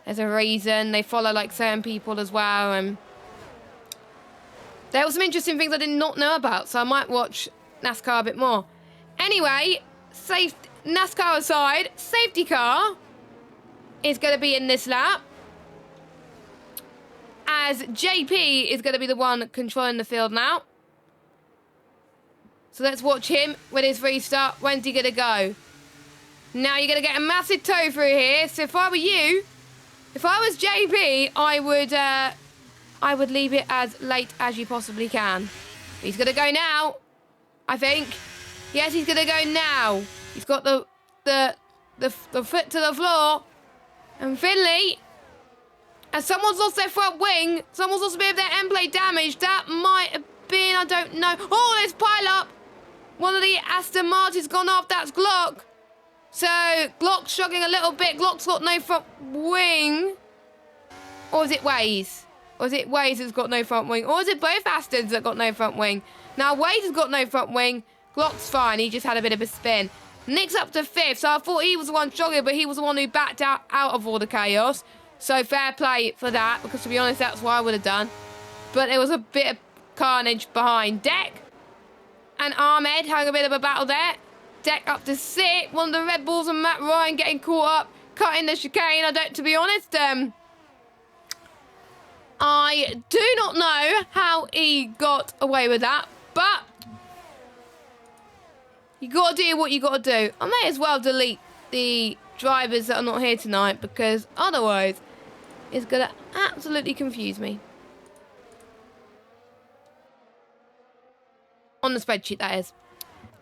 there's a reason, they follow like certain people as well, and there were some interesting things I did not know about, so I might watch NASCAR a bit more. Anyway, NASCAR aside, safety car is going to be in this lap, as JP is going to be the one controlling the field now. So let's watch him with his restart. When's he going to go? Now you're going to get a massive tow through here. So if I were you, if I was JP, I would leave it as late as you possibly can. He's going to go now, I think. Yes, he's going to go now. He's got the foot to the floor. And Finley, as someone's lost their front wing, someone's lost a bit of their end plate damage. That might have been, I don't know. Oh, there's pile up. One of the Aston Martin's gone off. That's Glock. So, Glock's struggling a little bit. Glock's got no front wing. Or is it Waze? Or is it Waze that's got no front wing? Or is it both Astons that got no front wing? Now, Waze has got no front wing. Glock's fine. He just had a bit of a spin. Nick's up to 5th. So, I thought he was the one struggling, but he was the one who backed out of all the chaos. So, fair play for that. Because, to be honest, that's what I would have done. But there was a bit of carnage behind. Deck and Ahmed having a bit of a battle there. Deck up to 6th. One of the Red Bulls and Matt Ryan getting caught up. Cutting the chicane. To be honest, I do not know how he got away with that. But you got to do what you got to do. I may as well delete the drivers that are not here tonight. Because otherwise, it's going to absolutely confuse me. On the spreadsheet, that is.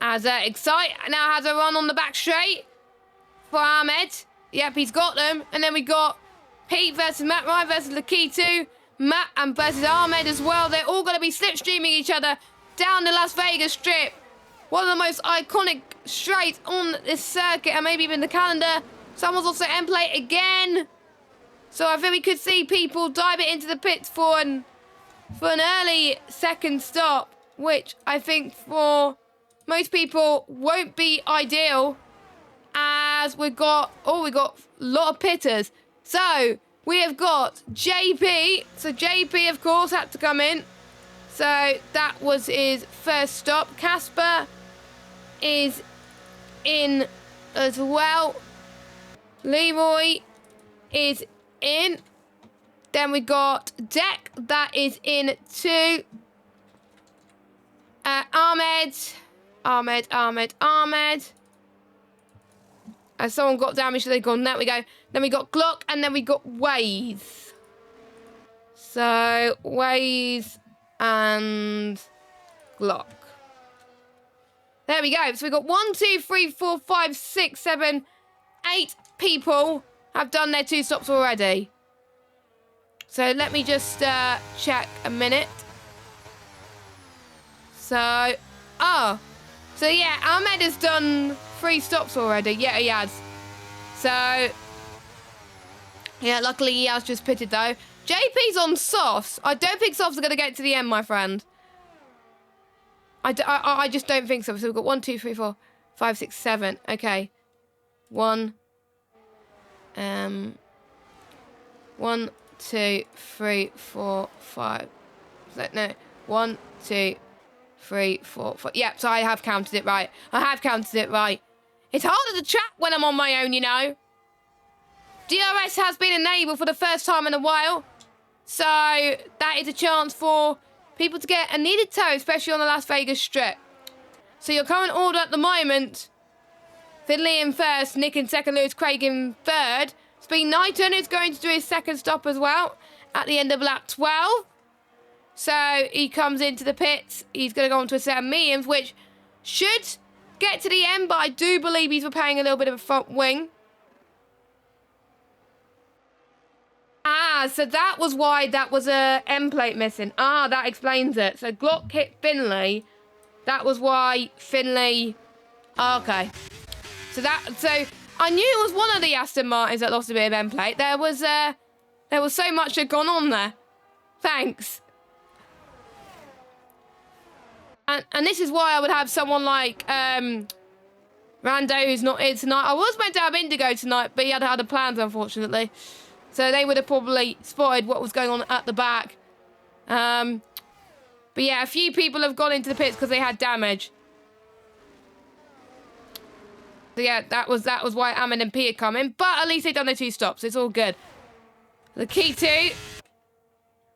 As Excite now has a run on the back straight for Ahmed. Yep, he's got them. And then we got Pete versus Matt Ryan versus Lakitu. Matt and versus Ahmed as well. They're all going to be slipstreaming each other down the Las Vegas Strip. One of the most iconic straights on this circuit and maybe even the calendar. Someone's also end plate again. So I think we could see people dive it into the pits for an early second stop. Which I think for most people won't be ideal, as we got a lot of pitters. So we have got JP. So JP, of course, had to come in. So that was his first stop. Casper is in as well. Leroy is in. Then we got Deck. That is in too. Ahmed. As someone got damaged, so they gone. There we go. Then we got Glock, and then we got Waze. So, Waze and Glock. There we go. So we got 1, 2, 3, 4, 5, 6, 7, 8 people have done their 2 stops already. So let me just check a minute. So yeah, Ahmed has done 3 stops already. Yeah, he has. So, yeah, luckily he has just pitted though. JP's on softs. I don't think softs are going to get to the end, my friend. I just don't think so. So we've got 1, 2, 3, 4, 5, 6, 7. Okay. 1, 2, 3, 4, 5. No. 1, 2, 3, 4, 5. Yep, so I have counted it right. It's harder to track when I'm on my own, you know. DRS has been enabled for the first time in a while. So that is a chance for people to get a needed tow, especially on the Las Vegas Strip. So your current order at the moment, Finley in first, Nick in second, Lewis Craig in third. Speed Knighton is going to do his second stop as well at the end of lap 12. So he comes into the pits. He's going to go on to a set of mediums, which should get to the end, but I do believe he's repairing a little bit of a front wing. So that was why that was a end plate missing. That explains it. So Glock hit Finley. That was why Finley... okay. So I knew it was one of the Aston Martins that lost a bit of end plate. There was so much that had gone on there. Thanks. And this is why I would have someone like Rando, who's not here tonight. I was meant to have Indigo tonight, but he had other plans, unfortunately. So they would have probably spotted what was going on at the back. But yeah, a few people have gone into the pits because they had damage. So yeah, that was why Amin and P had come in. But at least they've done their 2 stops. It's all good. The key to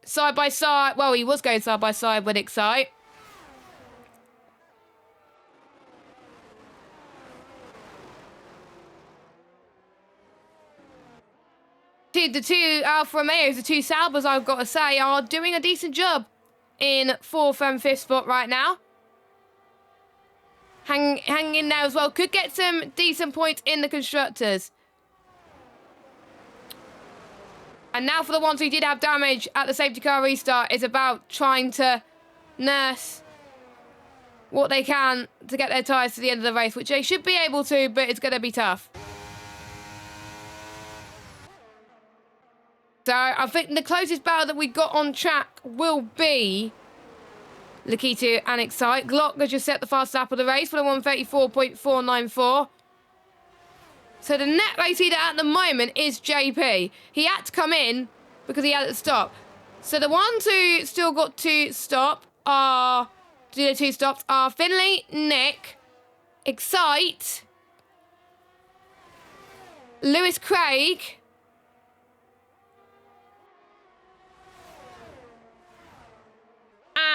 side by side. Well, he was going side by side with Excite. The 2 Alfa Romeos, the 2 Saubers, I've got to say, are doing a decent job in 4th and 5th spot right now. Hang in there as well. Could get some decent points in the Constructors. And now for the ones who did have damage at the safety car restart, it's about trying to nurse what they can to get their tyres to the end of the race, which they should be able to, but it's going to be tough. So I think the closest battle that we got on track will be Lakitu and Excite. Glock has just set the fast lap of the race for the 134.494. So the net race leader at the moment is JP. He had to come in because he had to stop. So the ones who still got to stop are, do the 2 stops, are Finley, Nick, Excite, Lewis Craig,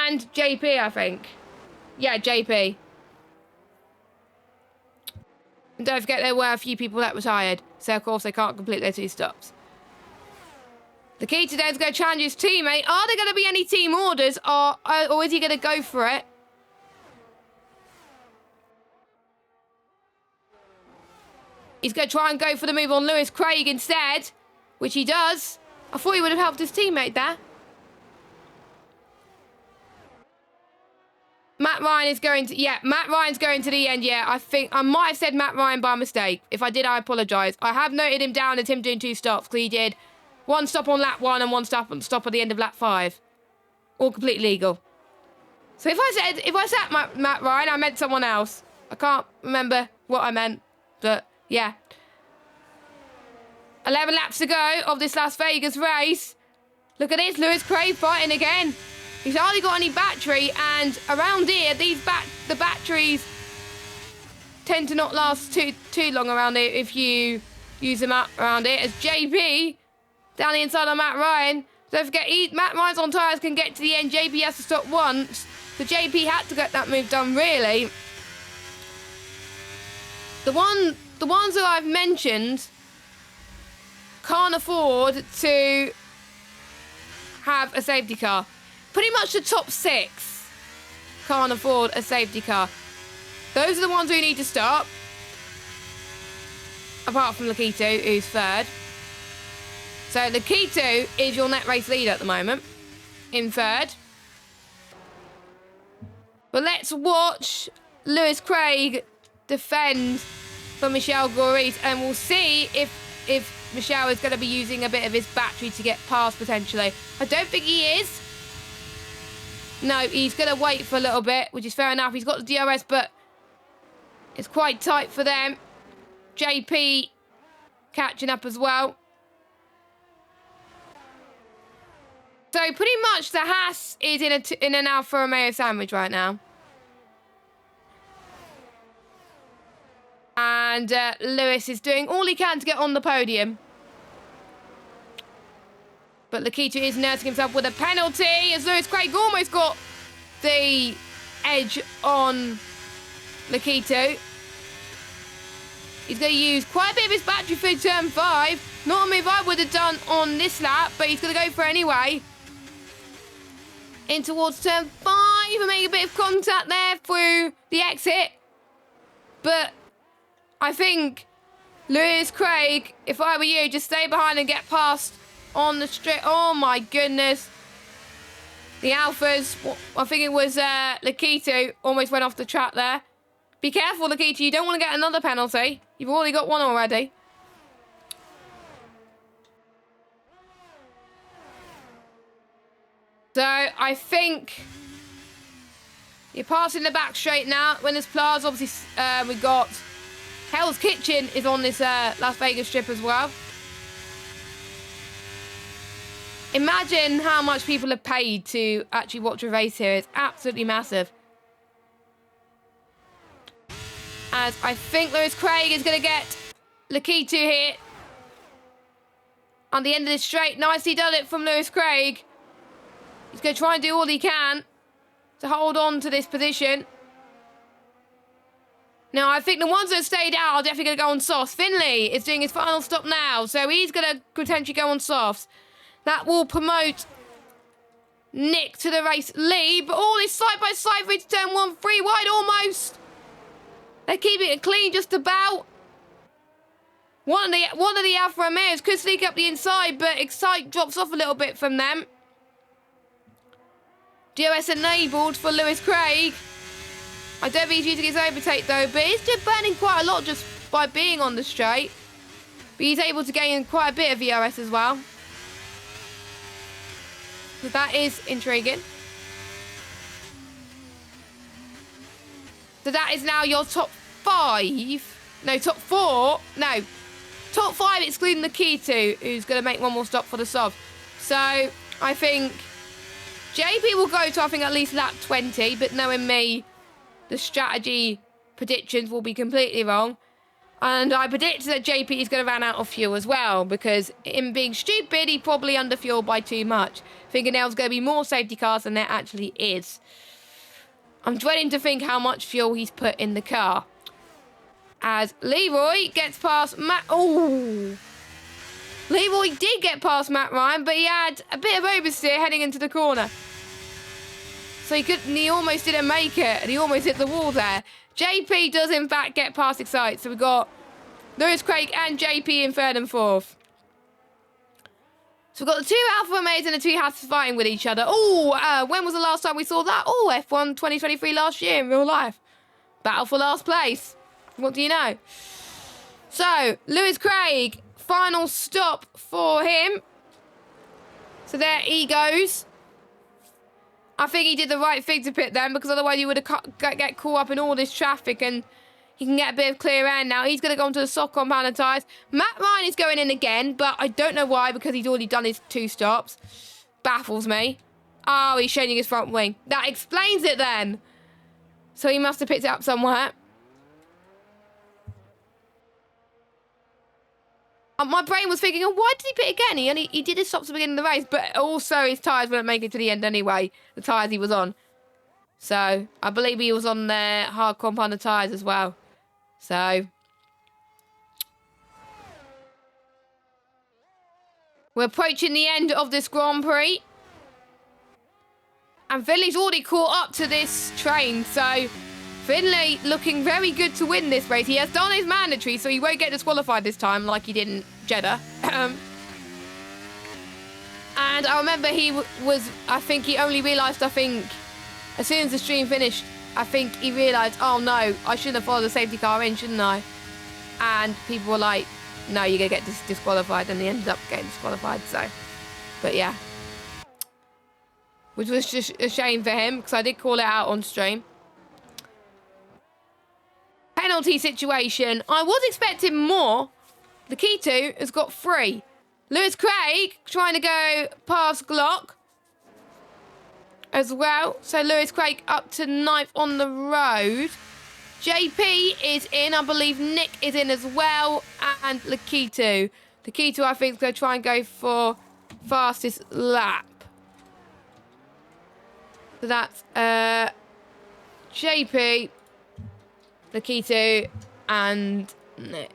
and JP, I think. Yeah, JP. And don't forget there were a few people that retired, so of course they can't complete their 2 stops. The key today is going to challenge his teammate. Are there going to be any team orders, or is he going to go for it? He's going to try and go for the move on Lewis Craig instead, which he does. I thought he would have helped his teammate there. Matt Ryan is going to... Yeah, Matt Ryan's going to the end. Yeah, I think... I might have said Matt Ryan by mistake. If I did, I apologise. I have noted him down as him doing 2 stops, because he did 1 stop on lap 1 and 1 stop at the end of lap 5. All completely legal. So if I said Matt Ryan, I meant someone else. I can't remember what I meant, but yeah. 11 laps to go of this Las Vegas race. Look at this, Lewis Craig fighting again. He's hardly got any battery, and around here, the batteries tend to not last too long around here if you use them up around here. As JP down the inside of Matt Ryan. Don't forget, Matt Ryan's on tyres can get to the end. JP has to stop once. So JP had to get that move done, really. The ones that I've mentioned can't afford to have a safety car. Pretty much the top 6 can't afford a safety car. Those are the ones who need to stop. Apart from Lakitu, who's 3rd. So Lakitu is your net race leader at the moment, in 3rd. But let's watch Lewis Craig defend for Michel Goris, and we'll see if Michel is going to be using a bit of his battery to get past potentially. I don't think he is. No, he's going to wait for a little bit, which is fair enough. He's got the DRS, but it's quite tight for them. JP catching up as well. So pretty much the Haas is in an Alfa Romeo sandwich right now. And Lewis is doing all he can to get on the podium. But Lakitu is nursing himself with a penalty as Lewis Craig almost got the edge on Lakitu. He's going to use quite a bit of his battery for turn 5. Not a move I would have done on this lap, but he's going to go for it anyway. In towards turn 5 and make a bit of contact there through the exit. But I think Lewis Craig, if I were you, just stay behind and get past on the straight. Oh my goodness. The Alphas, I think it was Lakitu, almost went off the track there. Be careful, Lakitu, you don't want to get another penalty. You've already got one already. So I think you're passing the back straight now. When there's Plaza, obviously we got Hell's Kitchen is on this Las Vegas strip as well. Imagine how much people have paid to actually watch a race here. It's absolutely massive. As I think Lewis Craig is going to get Lakitu here. On the end of this straight. Nicely done it from Lewis Craig. He's going to try and do all he can to hold on to this position. Now, I think the ones that have stayed out are definitely going to go on softs. Finley is doing his final stop now, so he's going to potentially go on softs. That will promote Nick to the race lead, but all this side-by-side for turn 1, 3 wide almost. They're keeping it clean just about. One of the Alfa Romeos could sneak up the inside, but Excite drops off a little bit from them. DRS enabled for Lewis Craig. I don't think he's using his overtake though, but he's still burning quite a lot just by being on the straight. But he's able to gain quite a bit of ERS as well. So that is intriguing. So that is now your top 5. No, top 4. No. Top 5 excluding the Keto, who's going to make one more stop for the sub. So I think JP will go to, I think, at least lap 20. But knowing me, the strategy predictions will be completely wrong. And I predict that JP is going to run out of fuel as well, because him being stupid, he probably underfueled by too much, thinking there was going to be more safety cars than there actually is. I'm dreading to think how much fuel he's put in the car. As Leroy gets past Matt. Oh, Leroy did get past Matt Ryan, but he had a bit of oversteer heading into the corner. So he almost didn't make it, and he almost hit the wall there. JP does in fact get past Excite, so we've got Lewis Craig and JP in 3rd and 4th. So we've got the 2 Alfa Romeos and the 2 Haas fighting with each other. Oh, when was the last time we saw that? Oh, F1 2023 last year in real life. Battle for last place. What do you know? So, Lewis Craig, final stop for him. So there he goes. I think he did the right thing to pit them, because otherwise you would have get caught up in all this traffic, and he can get a bit of clear air now. He's going to go onto the soft compound tyres. Matt Ryan is going in again, but I don't know why, because he's already done his 2 stops. Baffles me. Oh, he's changing his front wing. That explains it then. So he must have picked it up somewhere. My brain was thinking, oh, why did he pit again? He did his stops at the beginning of the race, but also his tyres wouldn't make it to the end anyway, the tyres he was on. So, I believe he was on their hard compound tyres as well. So, we're approaching the end of this Grand Prix. And Finley's already caught up to this train, so Finley looking very good to win this race. He has done his mandatory, so he won't get disqualified this time like he did in Jeddah. And I remember he was, I think he only realised, as soon as the stream finished, I think he realised, oh no, I shouldn't have followed the safety car in, shouldn't I? And people were like, no, you're going to get disqualified, and he ended up getting disqualified, so. But yeah. Which was just a shame for him, because I did call it out on stream. Penalty situation. I was expecting more. The Keto has got 3. Lewis Craig trying to go past Glock as well. So Lewis Craig up to 9th on the road. JP is in. I believe Nick is in as well. And Laketo. Laketo, I think, is going to try and go for fastest lap. So that's JP, Laketo, and Nick.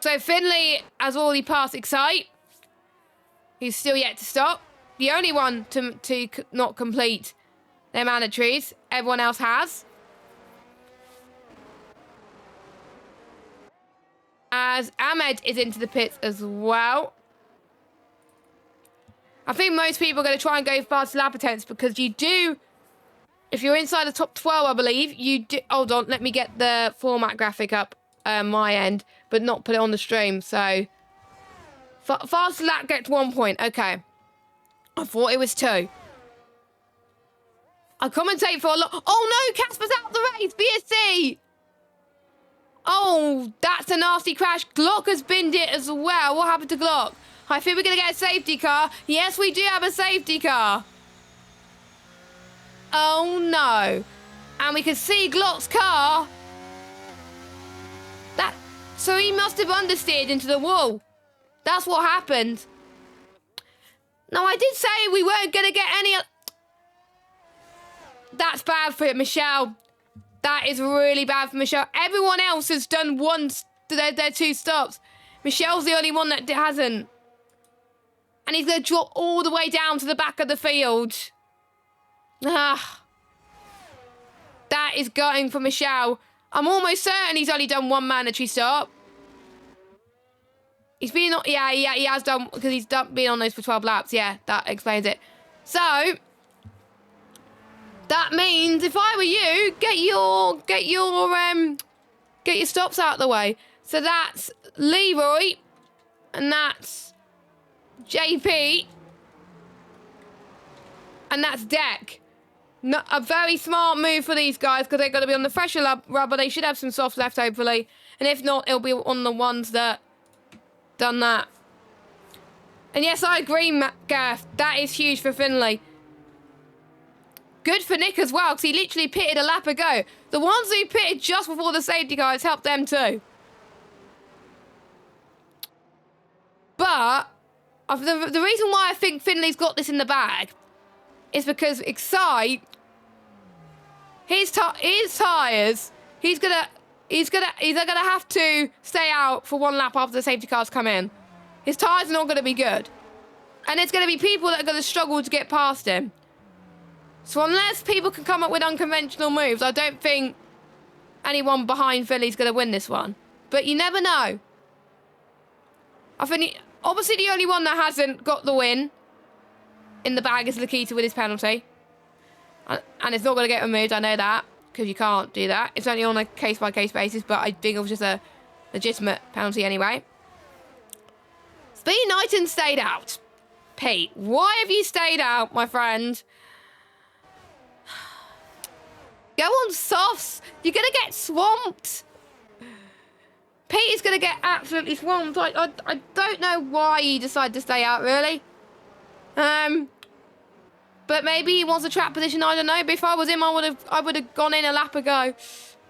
So Finley has already passed Excite. He's still yet to stop. The only one to not complete their mandatories. Everyone else has. As Ahmed is into the pits as well. I think most people are going to try and go fast lap attempts, because you do, if you're inside the top 12, I believe, you do. Hold on, let me get the format graphic up my end, but not put it on the stream. So, fast lap gets 1 point. Okay. I thought it was 2. I commentate for a lot. Oh no, Casper's out of the race. BSC. Oh, that's a nasty crash. Glock has binned it as well. What happened to Glock? I think we're going to get a safety car. Yes, we do have a safety car. Oh, no. And we can see Glock's car. So he must have understeered into the wall. That's what happened. No, I did say we weren't going to get any... That's bad for Michelle. That is really bad for Michelle. Everyone else has done their 2 stops. Michelle's the only one that hasn't. And he's going to drop all the way down to the back of the field. Ah. That is gutting for Michelle. I'm almost certain he's only done 1 mandatory stop. He's been... Yeah, he has done... Because he's been on those for 12 laps. Yeah, that explains it. So, That means if I were you, get your stops out of the way. So that's Leroy, and that's JP, and that's Deck. Not a very smart move for these guys because they're going to be on the fresher rubber. They should have some softs left, hopefully. And if not, it'll be on the ones that done that. And yes, I agree, Gareth. That is huge for Finley. Good for Nick as well, because he literally pitted a lap ago. The ones who pitted just before the safety cars helped them too. But the reason why I think Finley's got this in the bag is because Excite, his tyres, he's gonna have to stay out for one lap after the safety cars come in. His tyres are not gonna be good, and there's gonna be people that are gonna struggle to get past him. So unless people can come up with unconventional moves, I don't think anyone behind Finley's gonna win this one. But you never know. I think obviously the only one that hasn't got the win in the bag is Lakita with his penalty. And it's not going to get removed, I know that, because you can't do that. It's only on a case-by-case basis, but I think it was just a legitimate penalty anyway. Speed Knighton stayed out. Pete, why have you stayed out, my friend? Go on softs. You're going to get swamped. Pete is going to get absolutely swamped. I don't know why he decided to stay out, really. But maybe he wants a trap position, I don't know. But if I was him, I would have gone in a lap ago.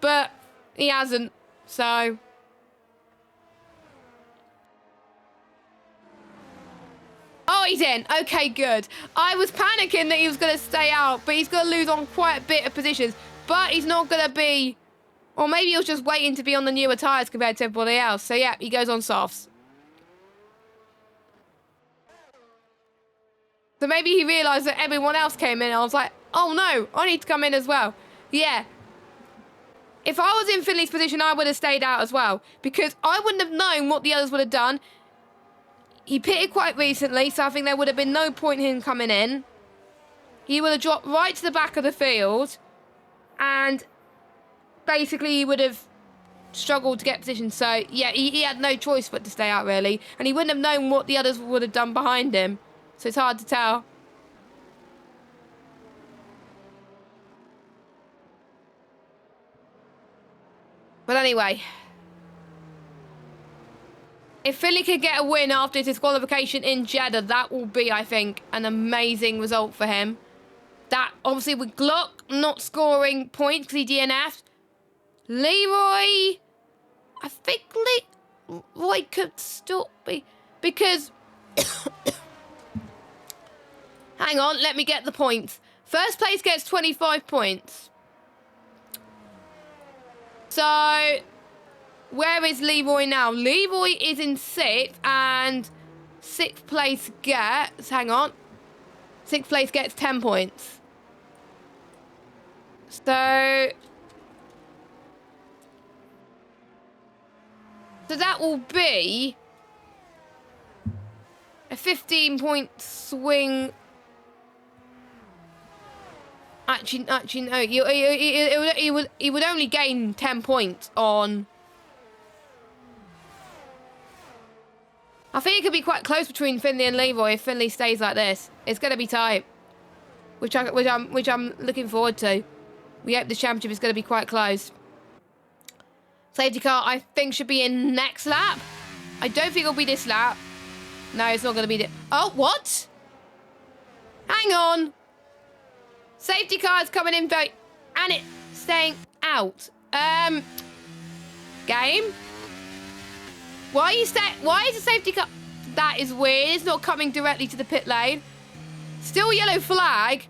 But he hasn't, so. Oh, he's in. Okay, good. I was panicking that he was going to stay out, but he's going to lose on quite a bit of positions. But he's not going to be, or maybe he was just waiting to be on the newer tyres compared to everybody else. So yeah, he goes on softs. So maybe he realised that everyone else came in. I was like, oh no, I need to come in as well. Yeah. If I was in Finley's position, I would have stayed out as well. Because I wouldn't have known what the others would have done. He pitted quite recently, so I think there would have been no point in him coming in. He would have dropped right to the back of the field. And basically he would have struggled to get position. So yeah, he had no choice but to stay out, really. And he wouldn't have known what the others would have done behind him. So it's hard to tell. But anyway, if Finley could get a win after his disqualification in Jeddah, that will be, I think, an amazing result for him. That, obviously, with Glock not scoring points because he DNF'd. Leroy, I think Leroy could still be, because... Hang on, let me get the points. First place gets 25 points. So, where is Leroy now? Leroy is in 6th, and 6th place gets... Hang on. 6th place gets 10 points. So that will be a 15-point swing. Actually, no. He would only gain 10 points on. I think it could be quite close between Finley and Leroy if Finley stays like this. It's going to be tight, which I'm looking forward to. We hope the championship is going to be quite close. Safety car, I think, should be in next lap. I don't think it'll be this lap. No, it's not going to be this. Oh, what? Hang on. Safety car is coming in very... And it's staying out. Game? Why is the safety car... That is weird. It's not coming directly to the pit lane. Still yellow flag.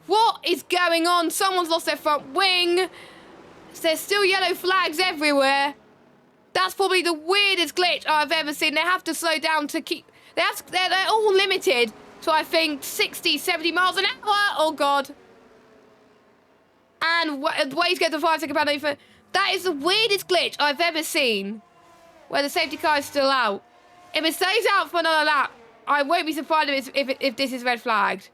What is going on? Someone's lost their front wing. There's still yellow flags everywhere. That's probably the weirdest glitch I've ever seen. They have to slow down to keep... They're all limited to, I think, 60, 70 miles an hour. Oh, God. And ways get to 5-second penalty for... That is the weirdest glitch I've ever seen, where the safety car is still out. If it stays out for another lap, I won't be surprised if this is red flagged.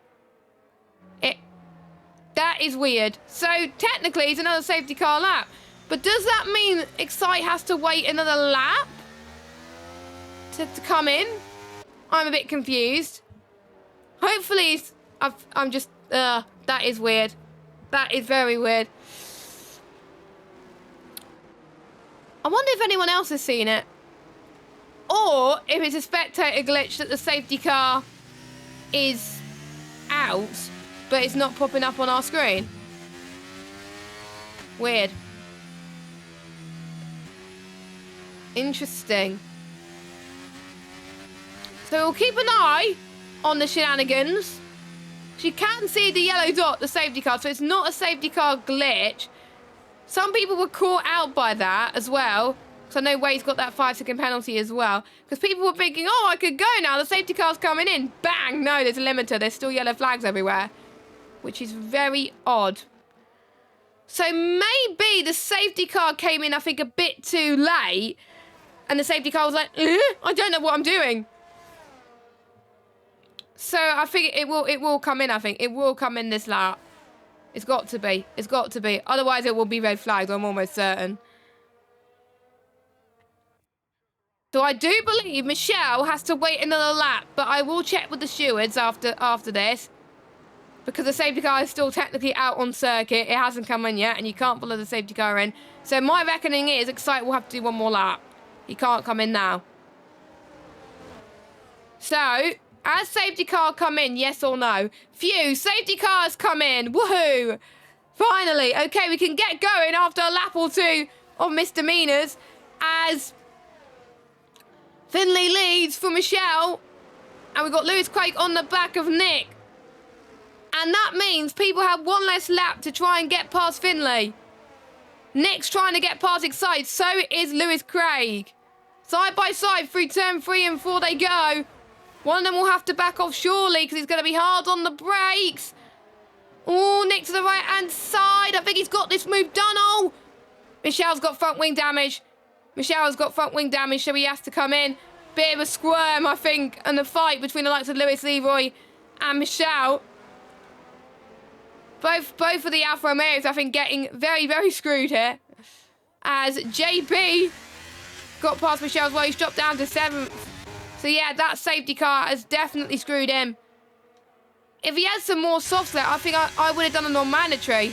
That is weird. So technically it's another safety car lap. But does that mean Excite has to wait another lap to come in? I'm a bit confused. Hopefully I'm just... that is weird. That is very weird. I wonder if anyone else has seen it. Or if it's a spectator glitch that the safety car is out, but it's not popping up on our screen. Weird. Interesting. So we'll keep an eye on the shenanigans. You can see the yellow dot, the safety car, so it's not a safety car glitch. Some people were caught out by that as well. So I know Wade's got that 5-second penalty as well. Because people were thinking, oh, I could go now. The safety car's coming in. Bang! No, there's a limiter. There's still yellow flags everywhere. Which is very odd. So maybe the safety car came in, I think, a bit too late. And the safety car was like, I don't know what I'm doing. So I think it will come in, I think. It will come in this lap. It's got to be. It's got to be. Otherwise it will be red flagged, I'm almost certain. So I do believe Michelle has to wait another lap, but I will check with the stewards after this. Because the safety car is still technically out on circuit. It hasn't come in yet, and you can't follow the safety car in. So my reckoning is Excite will have to do one more lap. He can't come in now. So, has safety car come in, yes or no? Phew, safety cars come in. Woohoo! Finally. Okay, we can get going after a lap or two of misdemeanors as Finley leads for Michelle. And we've got Lewis Craig on the back of Nick. And that means people have one less lap to try and get past Finley. Nick's trying to get past Excite, so is Lewis Craig. Side by side through turn 3 and 4 they go. One of them will have to back off surely because he's going to be hard on the brakes. Oh, Nick to the right-hand side. I think he's got this move done. Oh, Michelle's got front wing damage. Michelle's got front wing damage, so he has to come in. Bit of a squirm, I think, and the fight between the likes of Lewis, Leroy and Michelle. Both of the Alfa Romeos, I think, getting very, very screwed here. As JB got past Michelle as well. He's dropped down to 7th. So, yeah, that safety car has definitely screwed him. If he had some more soft set, I think I would have done a non-mandatory.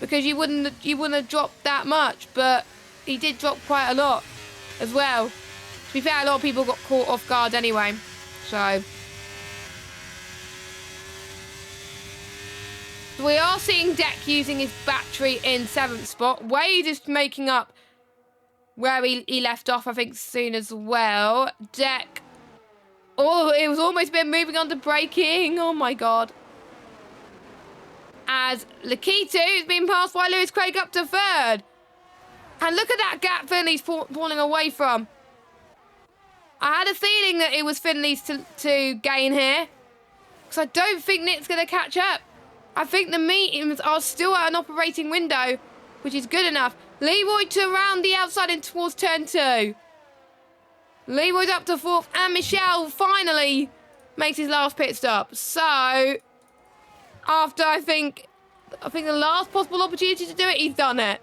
Because you wouldn't have dropped that much. But he did drop quite a lot as well. To be fair, a lot of people got caught off guard anyway. So we are seeing Deck using his battery in 7th spot. Wade is making up where he left off, I think, soon as well. Deck. Oh, it was almost been moving on to braking. Oh, my God. As Lakitu is being passed by Lewis Craig up to 3rd. And look at that gap Finley's falling away from. I had a feeling that it was Finley's to gain here. Because I don't think Nick's going to catch up. I think the mediums are still at an operating window, which is good enough. Leroy to around the outside and towards turn 2. Leroy's up to 4th, and Michelle finally makes his last pit stop. So, after I think the last possible opportunity to do it, he's done it.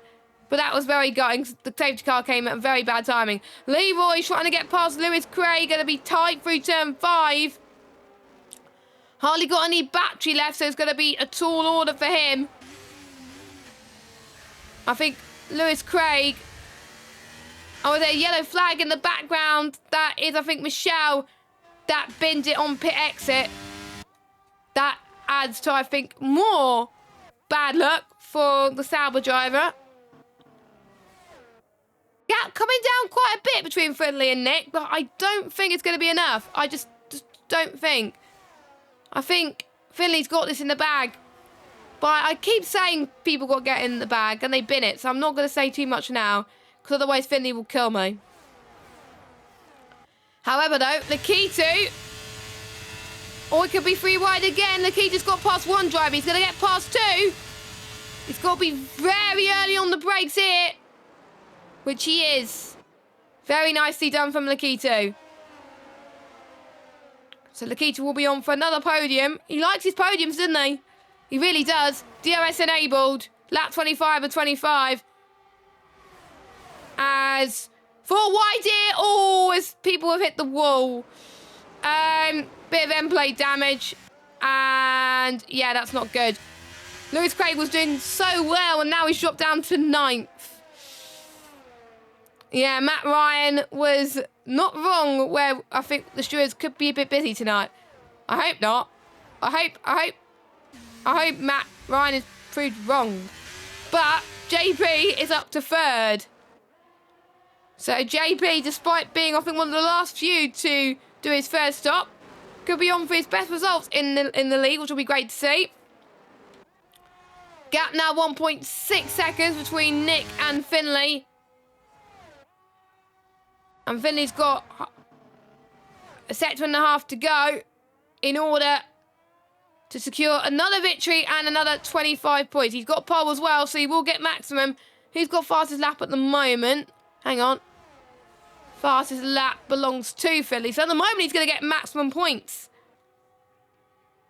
But that was very gutting. The safety car came at very bad timing. Leroy trying to get past Lewis Craig, going to be tight through turn 5. Hardly got any battery left, so it's going to be a tall order for him. I think Lewis Craig. Oh, there's a yellow flag in the background. That is, I think, Michelle. That binned it on pit exit. That adds to, I think, more bad luck for the Sauber driver. Yeah, coming down quite a bit between Finley and Nick, but I don't think it's going to be enough. I just don't think. I think Finley's got this in the bag. But I keep saying people got to get in the bag, and they bin it. So I'm not going to say too much now, because otherwise Finley will kill me. However, though, Lakitu. Or it could be free wide again. Lakitu's got past one driver. He's going to get past 2. He's got to be very early on the brakes here. Which he is. Very nicely done from Lakitu. So Lakitu will be on for another podium. He likes his podiums, doesn't he? He really does. DRS enabled. Lap 25 of 25. As for wide here. Oh, as people have hit the wall. Bit of end plate damage. And yeah, that's not good. Lewis Craig was doing so well, and now he's dropped down to 9th. Yeah, Matt Ryan was not wrong where I think the stewards could be a bit busy tonight. I hope not. I hope Matt Ryan is proved wrong. But JP is up to 3rd. So JP, despite being, I think, one of the last few to do his first stop, could be on for his best results in the league, which will be great to see. Gap now 1.6 seconds between Nick and Finley. And Finley's got a sector and a half to go in order to secure another victory and another 25 points. He's got pole as well, so he will get maximum. Who's got fastest lap at the moment? Hang on. Fastest lap belongs to Finley. So at the moment, he's going to get maximum points.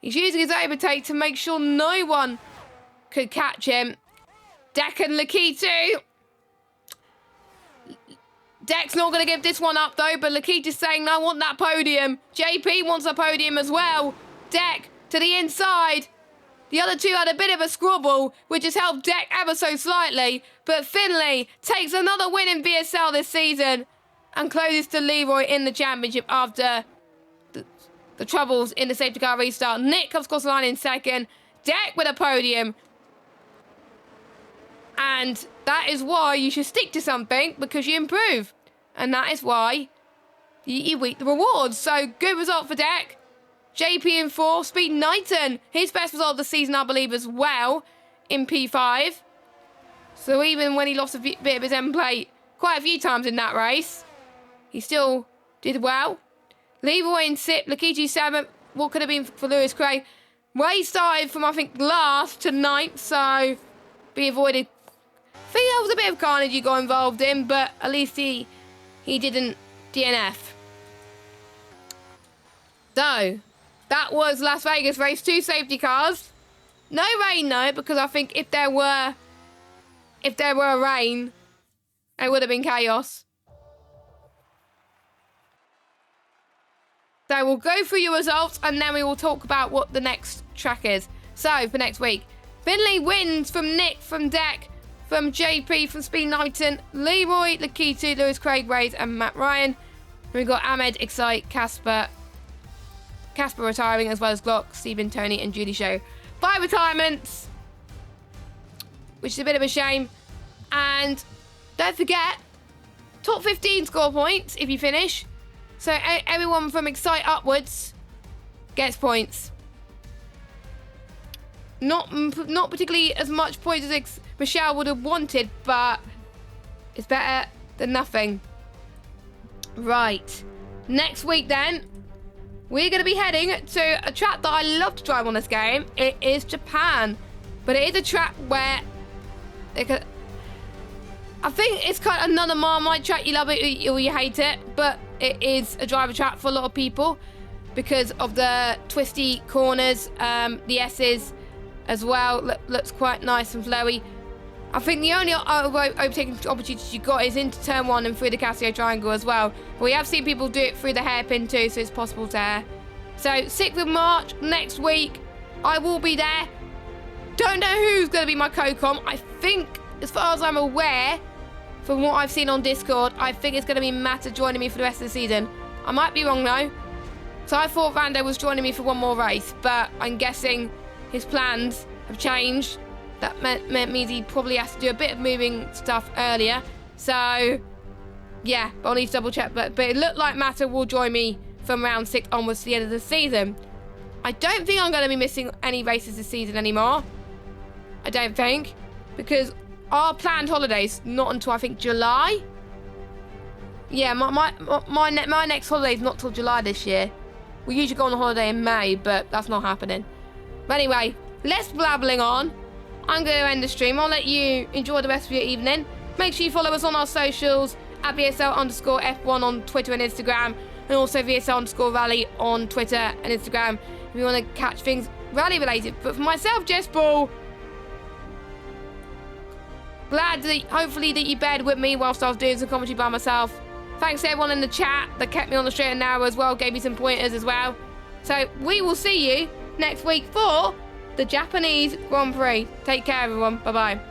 He's using his overtake to make sure no one could catch him. Dek and Lakitu. Dek's not going to give this one up, though, but Lakita's saying, no, I want that podium. JP wants a podium as well. Dek to the inside. The other two had a bit of a squabble, which has helped Dek ever so slightly. But Finley takes another win in VSL this season and closes to Leroy in the championship after the troubles in the safety car restart. Nick comes across the line in 2nd. Dek with a podium. And that is why you should stick to something, because you improve. And that is why you reap the rewards. So good result for Dek. JP in 4th. Speed Knighton, his best result of the season, I believe, as well, in P5. So even when he lost a bit of his end plate quite a few times in that race, he still did well. Leroy in 6th. Lakitu 7th. What could have been for Lewis Craig? Ray started from, I think, last to 9th, so be avoided. I think that was a bit of carnage you got involved in, but at least he didn't DNF. So, that was Las Vegas race 2 safety cars. No rain though, because I think if there were a rain, it would have been chaos. So we'll go through your results and then we will talk about what the next track is. So for next week, Finley wins from Nick, from Dek, from JP, from Speed Knighton, Leroy, Lakitu, Lewis Craig, Rays and Matt Ryan. We've got Ahmed, Excite, Casper retiring, as well as Glock, Stephen, Tony and Judy Show. 5 retirements, which is a bit of a shame. And don't forget, top 15 score points if you finish. So everyone from Excite upwards gets points. Not particularly as much points as Michelle would have wanted, but it's better than nothing. Right. Next week then, we're going to be heading to a track that I love to drive on this game. It is Japan. But it is a track where I think it's kind of another Marmite track. You love it or you hate it, but it is a driver track for a lot of people because of the twisty corners. The S's as well looks quite nice and flowy. I think the only overtaking opportunity you got is into turn 1 and through the Casio triangle as well. But we have seen people do it through the hairpin too, so it's possible to. So 6th of March next week, I will be there. Don't know who's going to be my co-com. I think, as far as I'm aware, from what I've seen on Discord, I think it's going to be Matta joining me for the rest of the season. I might be wrong though. So I thought Vando was joining me for one more race, but I'm guessing his plans have changed. That means he probably has to do a bit of moving stuff earlier. So, yeah, but I'll need to double check. But it looked like Matta will join me from round 6 onwards to the end of the season. I don't think I'm going to be missing any races this season anymore. I don't think. Because our planned holidays not until, I think, July. Yeah, my next holiday is not till July this year. We usually go on a holiday in May, but that's not happening. But anyway, less blabbling on. I'm going to end the stream. I'll let you enjoy the rest of your evening. Make sure you follow us on our socials at VSL_F1 on Twitter and Instagram, and also VSL_Rally on Twitter and Instagram. If you want to catch things rally related. But for myself, Jess Ball, glad that hopefully that you bared with me whilst I was doing some commentary by myself. Thanks to everyone in the chat that kept me on the straight and narrow as well, gave me some pointers as well. So we will see you next week for the Japanese Grand Prix. Take care, everyone. Bye-bye.